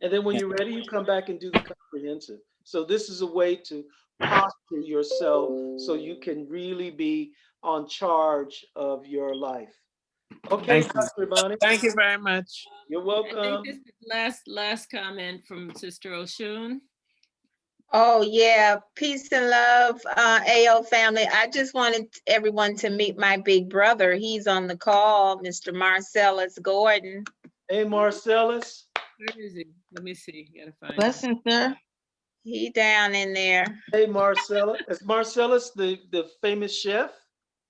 Speaker 6: And then when you're ready, you come back and do the comprehensive. So this is a way to posture yourself so you can really be on charge of your life. Okay,
Speaker 7: Thank you.
Speaker 6: Dr. Bonnie.
Speaker 7: Thank you very much.
Speaker 6: You're
Speaker 2: I
Speaker 6: welcome.
Speaker 2: think this is last comment from Sister Oshun.
Speaker 10: Oh, yeah. Peace and love, AO family. I just wanted everyone to meet my big brother. He's on the call, Mr. Marcellus Gordon.
Speaker 6: Hey, Marcellus.
Speaker 2: Where is he? Let me see. Gotta find him.
Speaker 4: Blessings, sir.
Speaker 10: He down in there.
Speaker 6: Hey, Marcellus. Is Marcellus the famous chef?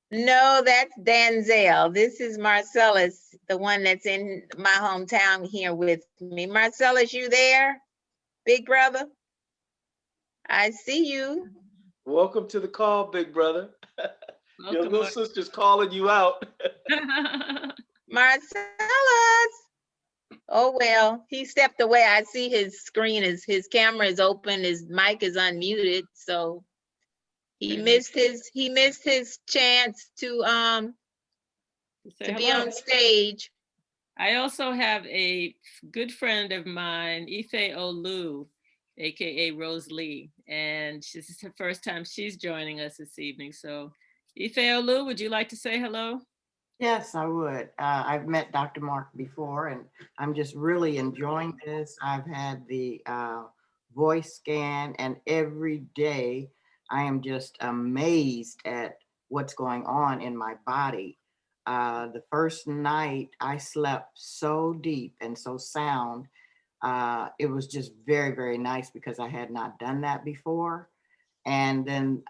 Speaker 10: No, that's Denzel. This is Marcellus, the one that's in my hometown here with me. Marcellus, you there? Big brother? I see you.
Speaker 6: Welcome to the call, big brother. Your
Speaker 2: Welcome,
Speaker 6: little sister's calling you out.
Speaker 10: Marcellus. Oh, well, he stepped away. I see his screen his camera is open, his mic is unmuted, so he missed his chance to
Speaker 2: Say
Speaker 10: be
Speaker 2: hello.
Speaker 10: on stage.
Speaker 2: I also have a good friend of mine, Ife Olu, aka Rose Lee, and this is her first time she's joining us this evening. So, Ife Olu, would you like to say hello?
Speaker 15: Yes, I would. I've met Dr. Mark before, and I'm just really enjoying this. I've had the voice scan, and every day I am just amazed at what's going on in my body. The first night I slept so deep and so sound. It was just very, very nice because I had not done that before. And then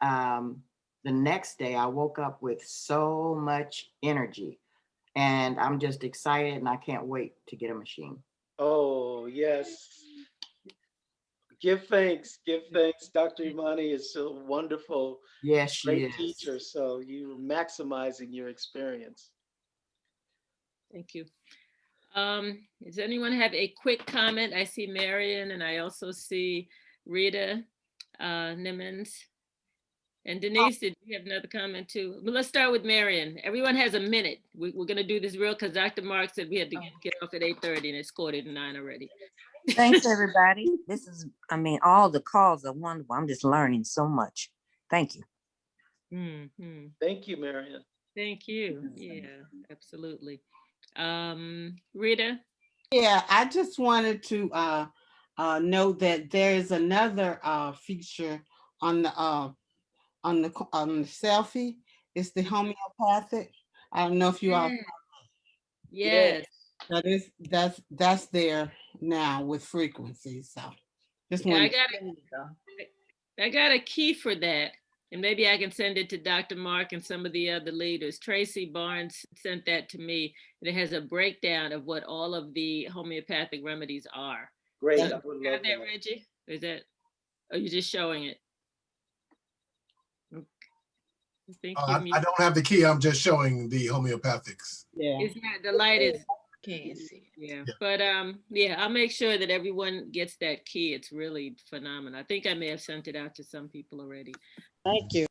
Speaker 15: the next day I woke up with so much energy, and I'm just excited and I can't wait to get a machine.
Speaker 6: Oh, yes. Give thanks. Dr. Imani is so wonderful.
Speaker 15: Yes, she
Speaker 6: Great
Speaker 15: is.
Speaker 6: teacher. So you're maximizing your experience.
Speaker 2: Thank you. Does anyone have a quick comment? I see Marion and I also see Rita Nimmons. And Denise, did you have another comment too? Well, let's start with Marion. Everyone has a minute. We're going to do this real because Dr. Mark said we had to get off at 8:30 and it's 8:45 already.
Speaker 16: Thanks, everybody. This is, I mean, all the calls are wonderful. I'm just learning so much. Thank you.
Speaker 2: Mm-hmm.
Speaker 6: Thank you, Marion.
Speaker 2: Thank you. Yeah, absolutely. Rita?
Speaker 17: Yeah, I just wanted to note that there is another feature on the selfie. It's the homeopathic. I don't know if you all.
Speaker 2: Yes.
Speaker 17: That's there now with frequency. So just
Speaker 2: Yeah,
Speaker 17: wanted.
Speaker 2: I got a key for that. And maybe I can send it to Dr. Mark and some of the other leaders. Tracy Barnes sent that to me. And it has a breakdown of what all of the homeopathic remedies are.
Speaker 6: Great.
Speaker 2: So,
Speaker 6: I would
Speaker 2: have
Speaker 6: love
Speaker 2: that, Reggie? Is that, or are you just showing it?
Speaker 3: I don't have the key. I'm just showing the homeopathics.
Speaker 17: Yeah.
Speaker 2: It's not, the light is.
Speaker 5: Can't see.
Speaker 2: Yeah. But yeah, I'll make sure that everyone gets that key. It's really phenomenal. I think I may have sent it out to some people already.
Speaker 17: Thank you.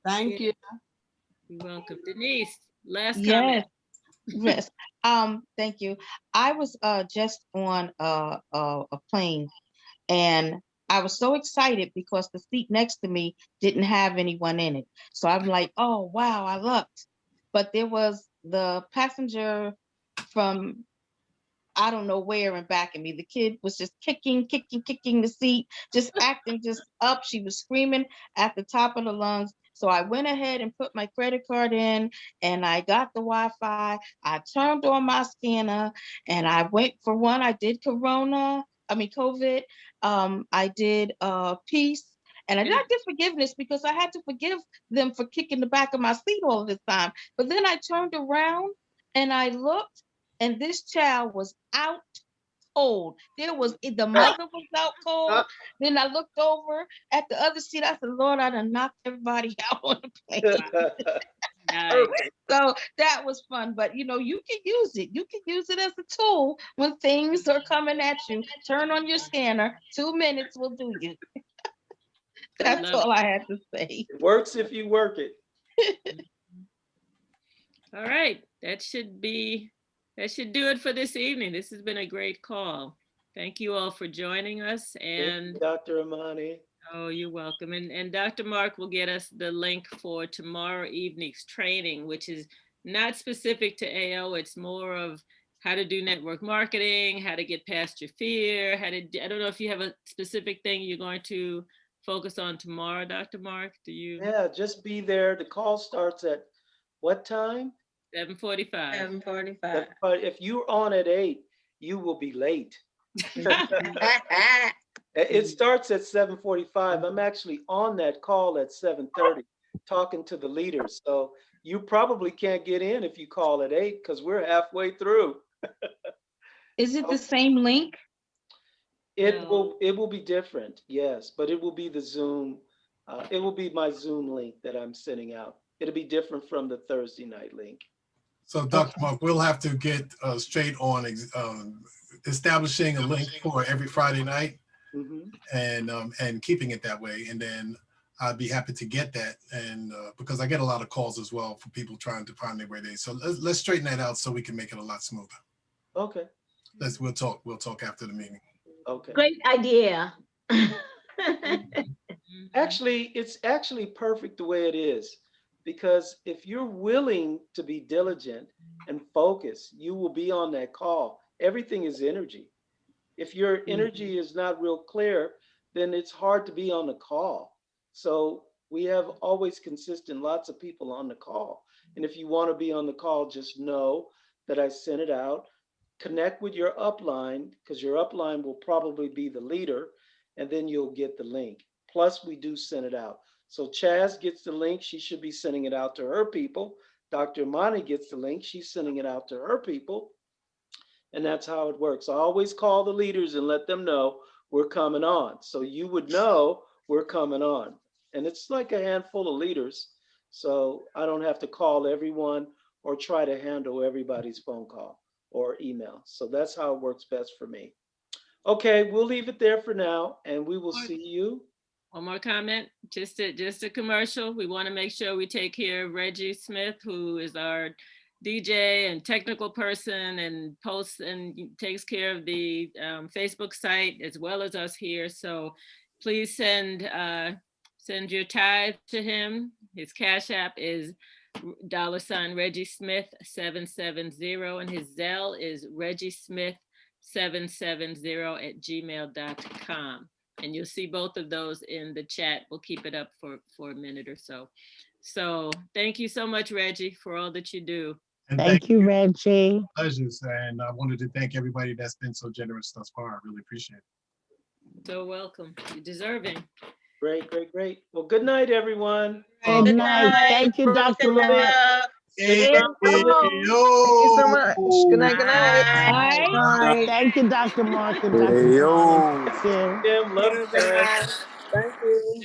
Speaker 17: Thank you.
Speaker 2: You're welcome. Denise, last comment.
Speaker 4: Yes. Thank you. I was just on a plane, and I was so excited because the seat next to me didn't have anyone in it. So I'm like, oh wow, I lucked. But there was the passenger from I don't know where and back at me. The kid was just kicking the seat, just acting just up. She was screaming at the top of the lungs. So I went ahead and put my credit card in, and I got the Wi-Fi. I turned on my scanner, and I went for one. I did COVID. I did peace. And I did forgiveness because I had to forgive them for kicking the back of my seat all this time. But then I turned around and I looked, and this child was out cold. The mother was out cold. Then I looked over at the other seat. I said, Lord, I done knocked everybody out on the plane.
Speaker 2: Nice.
Speaker 4: So that was fun. But you can use it. You can use it as a tool when things are coming at you. Turn on your scanner. 2 minutes will do you. That's all I had to say.
Speaker 6: It works if you work it.
Speaker 2: All right, that should do it for this evening. This has been a great call. Thank you all for joining us. And
Speaker 6: Dr. Amani.
Speaker 2: Oh, you're welcome. And Dr. Mark will get us the link for tomorrow evening's training, which is not specific to AO. It's more of how to do network marketing, how to get past your fear, I don't know if you have a specific thing you're going to focus on tomorrow, Dr. Mark. Do you?
Speaker 6: Yeah, just be there. The call starts at what time?
Speaker 2: 7:45.
Speaker 5: 7:45.
Speaker 6: But if you're on at 8, you will be late. It starts at 7:45. I'm actually on that call at 7:30 talking to the leaders. So you probably can't get in if you call at 8 because we're halfway through.
Speaker 4: Is it the same link?
Speaker 6: It will be different, yes, but it will be the Zoom. It will be my Zoom link that I'm sending out. It'll be different from the Thursday night link.
Speaker 3: So Dr. Mark, we'll have to get straight on establishing a link for every Friday night and keeping it that way. And then I'd be happy to get that. And because I get a lot of calls as well for people trying to find their way there. So let's straighten that out so we can make it a lot smoother.
Speaker 6: Okay.
Speaker 3: We'll talk after the meeting.
Speaker 6: Okay.
Speaker 5: Great idea.
Speaker 6: Actually, it's actually perfect the way it is, because if you're willing to be diligent and focus, you will be on that call. Everything is energy. If your energy is not real clear, then it's hard to be on the call. So we have always consistent, lots of people on the call. And if you want to be on the call, just know that I sent it out. Connect with your upline, because your upline will probably be the leader, and then you'll get the link. Plus, we do send it out. So Chaz gets the link. She should be sending it out to her people. Dr. Imani gets the link. She's sending it out to her people. And that's how it works. I always call the leaders and let them know we're coming on. So you would know we're coming on. And it's like a handful of leaders. So I don't have to call everyone or try to handle everybody's phone call or email. So that's how it works best for me. Okay, we'll leave it there for now, and we will see you
Speaker 2: One more comment, just a commercial. We want to make sure we take care of Reggie Smith, who is our DJ and technical person and posts and takes care of the Facebook site as well as us here. So please send your tithe to him. His Cash App is $ Reggie Smith 770 and his Zelle is reggiesmith770@gmail.com. And you'll see both of those in the chat. We'll keep it up for a minute or so. So thank you so much, Reggie, for all that you do.
Speaker 8: And thank you, Reggie.
Speaker 3: Pleasures. And I wanted to thank everybody that's been so generous thus far. I really appreciate it.
Speaker 2: So welcome. You're deserving.
Speaker 6: Great, great, great. Well, good night, everyone.
Speaker 8: Good night. Thank you, Dr. Mark.
Speaker 3: Hey,
Speaker 13: Thank you so much. Good night, good night.
Speaker 8: Bye. Thank you, Dr. Mark and Dr. Mark. Thank you.
Speaker 6: Kim, love you guys.
Speaker 8: Thank you.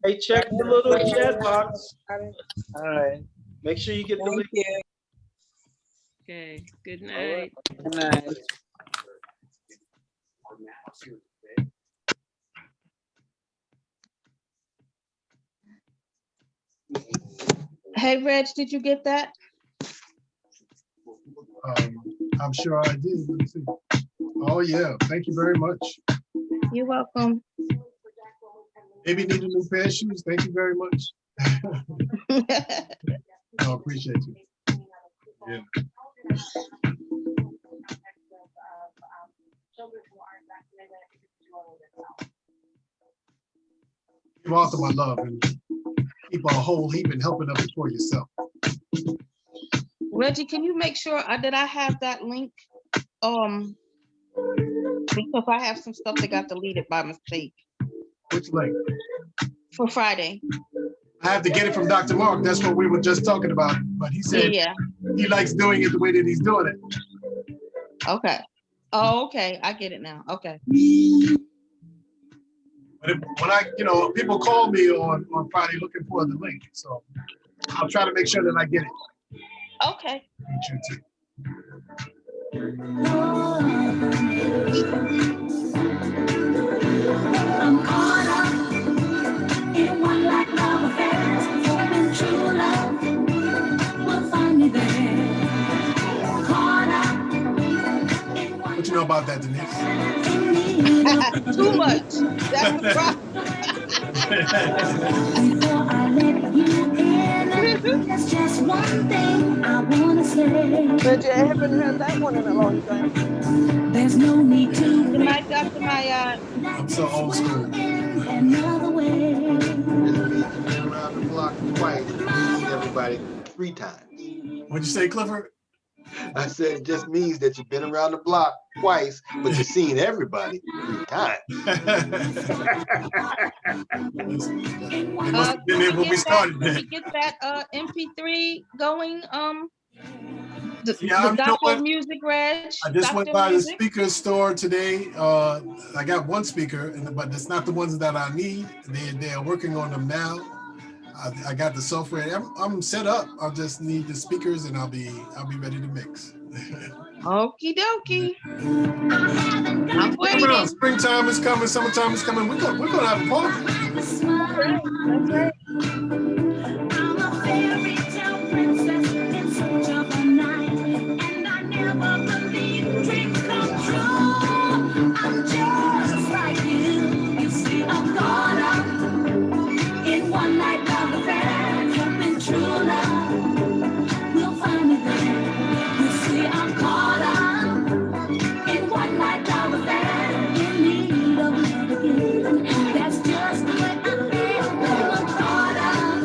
Speaker 6: Hey, check the little chat box. All right. Make sure you get the link.
Speaker 2: Okay. Good night.
Speaker 7: Good night.
Speaker 4: Hey, Reg, did you get that?
Speaker 3: I'm sure I did. Let me see. Oh yeah, thank you very much.
Speaker 4: You're welcome.
Speaker 3: Maybe need a new pair of shoes. Thank you very much. I appreciate you. Yeah. Give Arthur my love and keep a whole heap and helping up for yourself.
Speaker 4: Reggie, can you make sure that I have that link? Because I have some stuff that got deleted by mistake.
Speaker 3: Which link?
Speaker 4: For Friday.
Speaker 3: I have to get it from Dr. Mark. That's what we were just talking about. But he said he likes doing it the way that he's doing it.
Speaker 4: Okay. Oh, okay. I get it now. Okay.
Speaker 3: But when people call me on Friday looking for the link. So I'll try to make sure that I get it.
Speaker 4: Okay.
Speaker 18: I'm caught up in one like love affairs, hoping true love will find me there. Caught up in one.
Speaker 3: What you know about that, Denise?
Speaker 4: Too much. That's the problem.
Speaker 18: Before I let you in, there's just one thing I wanna say.
Speaker 13: Reggie, I haven't heard that one in a long time.
Speaker 18: There's no need to.
Speaker 4: Good night, Dr. Maya.
Speaker 3: I'm so old school.
Speaker 18: Another way.
Speaker 19: Just means you've been around the block twice, seen everybody 3 times.
Speaker 3: What'd you say, Clifford?
Speaker 19: I said it just means that you've been around the block twice, but you've seen everybody 3 times.
Speaker 3: They must have been there when we started.
Speaker 4: Did you get that MP3 going? The
Speaker 3: Yeah,
Speaker 4: Dr. Music, Reg.
Speaker 3: I just went by
Speaker 4: Music?
Speaker 3: the speaker store today. I got one speaker, but it's not the ones that I need. They are working on them now. I got the software. I'm set up. I just need the speakers, and I'll be ready to mix.
Speaker 4: Okie dokie. I'm waiting.
Speaker 3: Springtime is coming. Summertime is coming. We're gonna have a party.
Speaker 4: That's right.
Speaker 18: I'm a fairy tale princess in search of a knight, and I never believe dreams come true. I'm just like you. You see, I'm caught up in one night love affair, hoping true love will find me there. You see, I'm caught up in one night love affair, in need of love again. That's just the way I feel. I'm caught up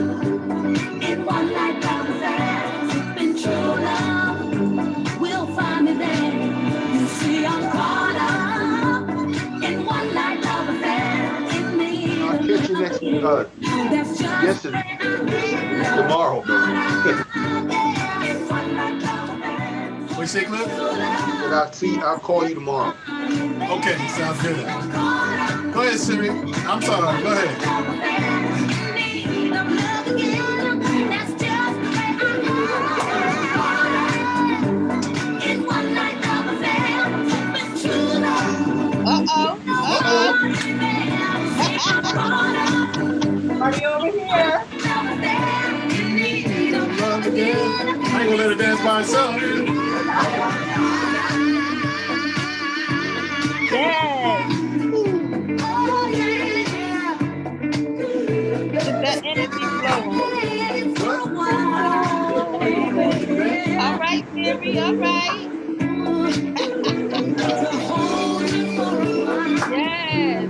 Speaker 18: in one night love affair, hoping true love will find me there. You see, I'm caught up in one night love affair, in need
Speaker 19: I'll
Speaker 18: of
Speaker 19: catch you next week.
Speaker 18: That's just
Speaker 19: Tomorrow.
Speaker 3: What you say, Cliff?
Speaker 19: I'll call you tomorrow.
Speaker 3: Okay, sounds good. Go ahead, Siri. I'm sorry. Go ahead.
Speaker 4: Uh-oh.
Speaker 3: by itself.
Speaker 4: Yes. Get that energy flowing. All right, Mary. All right. Yes.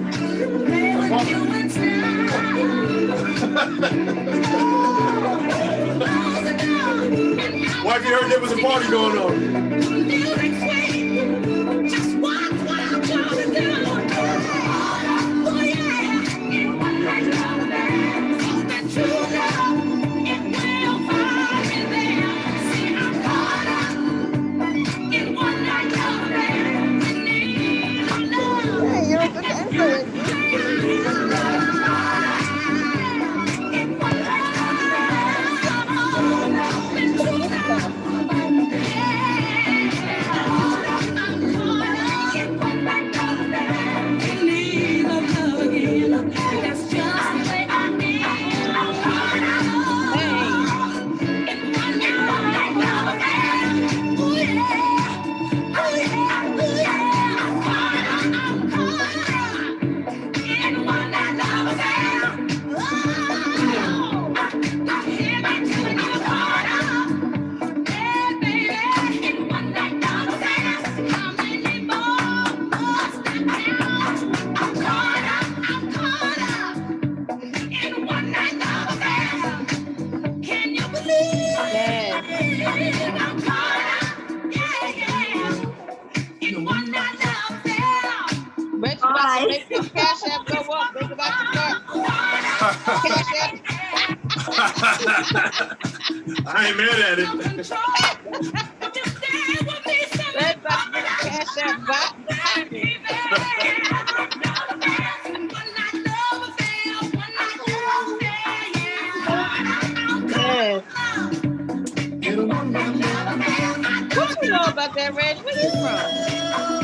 Speaker 3: Wife, you heard there was a party going on.
Speaker 18: Just watch what I'm gonna do. Oh yeah. Something true love, it will find me there. See, I'm caught up in one night love affair. Need of love.
Speaker 13: Hey, you're a good dancer, Angie.
Speaker 18: In one night love affair. True love.
Speaker 4: Reggie about to make your cash app go up. Reggie about to start cash app.
Speaker 3: I ain't mad at it.
Speaker 4: Reggie about to get the cash app back. Yes. What you know about that, Reg? Where you from?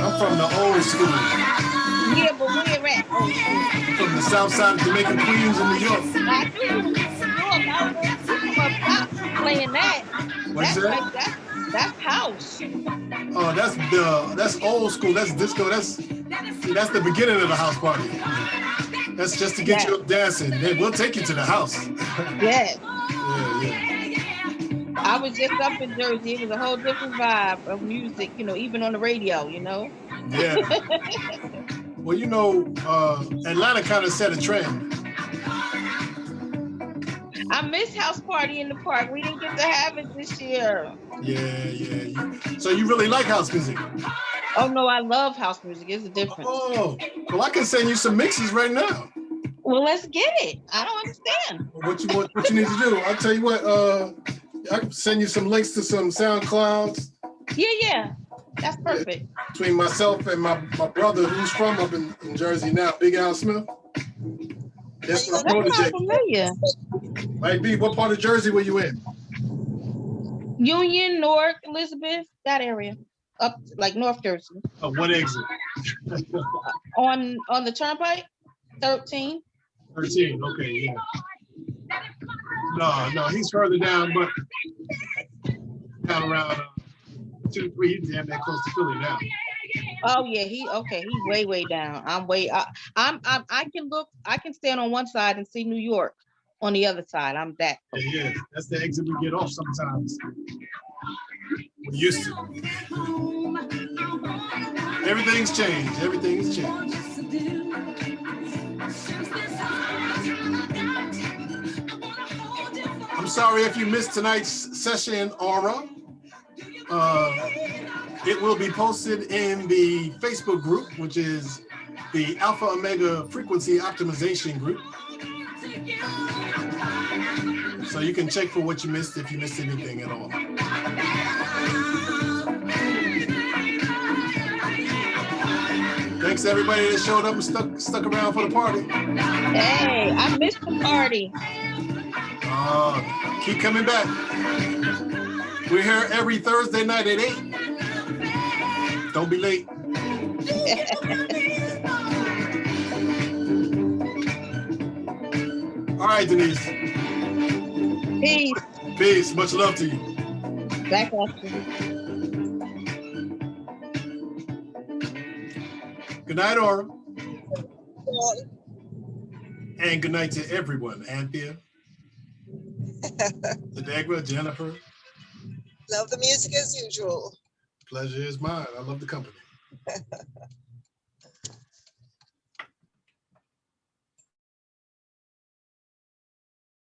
Speaker 3: I'm from the old school.
Speaker 4: Yeah, but where at? Old school.
Speaker 3: From the south side of Jamaica, Queens, in New York.
Speaker 4: I knew you was from New York. I don't know if you from up top playing that.
Speaker 3: What's
Speaker 4: That's
Speaker 3: that?
Speaker 4: like that's house.
Speaker 3: Oh, that's old school. That's disco. That's the beginning of the house party. That's just to get you up dancing. Then we'll take you to the house.
Speaker 4: Yes.
Speaker 3: Yeah.
Speaker 4: I was just up in Jersey. It was a whole different vibe of music, even on the radio,
Speaker 3: Yeah. Well, Atlanta kind of set a trend.
Speaker 4: I miss House Party in the Park. We didn't get to have it this year.
Speaker 3: Yeah. So you really like house music?
Speaker 4: Oh no, I love house music. It's a difference.
Speaker 3: Oh, well, I can send you some mixes right now.
Speaker 4: Well, let's get it. I don't understand.
Speaker 3: What you need to do? I'll tell you what. I can send you some links to some SoundClouds.
Speaker 4: Yeah. That's perfect.
Speaker 3: Between myself and my brother, who's from up in Jersey now, Big Al Smith. That's my protege.
Speaker 4: Familiar.
Speaker 3: Right, B, what part of Jersey were you in?
Speaker 4: Union, Newark, Elizabeth, that area. Up like North Jersey.
Speaker 3: What exit?
Speaker 4: On the turnpike? 13.
Speaker 3: 13, okay, yeah. No, he's further down, but down around 2, 3, he's damn that close to Philly now.
Speaker 4: Oh yeah, he's way down. I can stand on one side and see New York on the other side. I'm that.
Speaker 3: Yeah, that's the exit we get off sometimes. We used to. Everything's changed. I'm sorry if you missed tonight's session, Aura. It will be posted in the Facebook group, which is the Alpha Omega Frequency Optimization group. So you can check for what you missed if you missed anything at all. Thanks to everybody that showed up and stuck around for the party.
Speaker 4: Hey, I missed the party.
Speaker 3: Keep coming back. We're here every Thursday night at 8. Don't be late. All right, Denise.
Speaker 4: Peace.
Speaker 3: Peace. Much love to you.
Speaker 13: Back off.
Speaker 3: Good night, Aura. And good night to everyone. Anthea, Dedegra, Jennifer.
Speaker 13: Love the music as usual.
Speaker 3: Pleasure is mine. I love the company.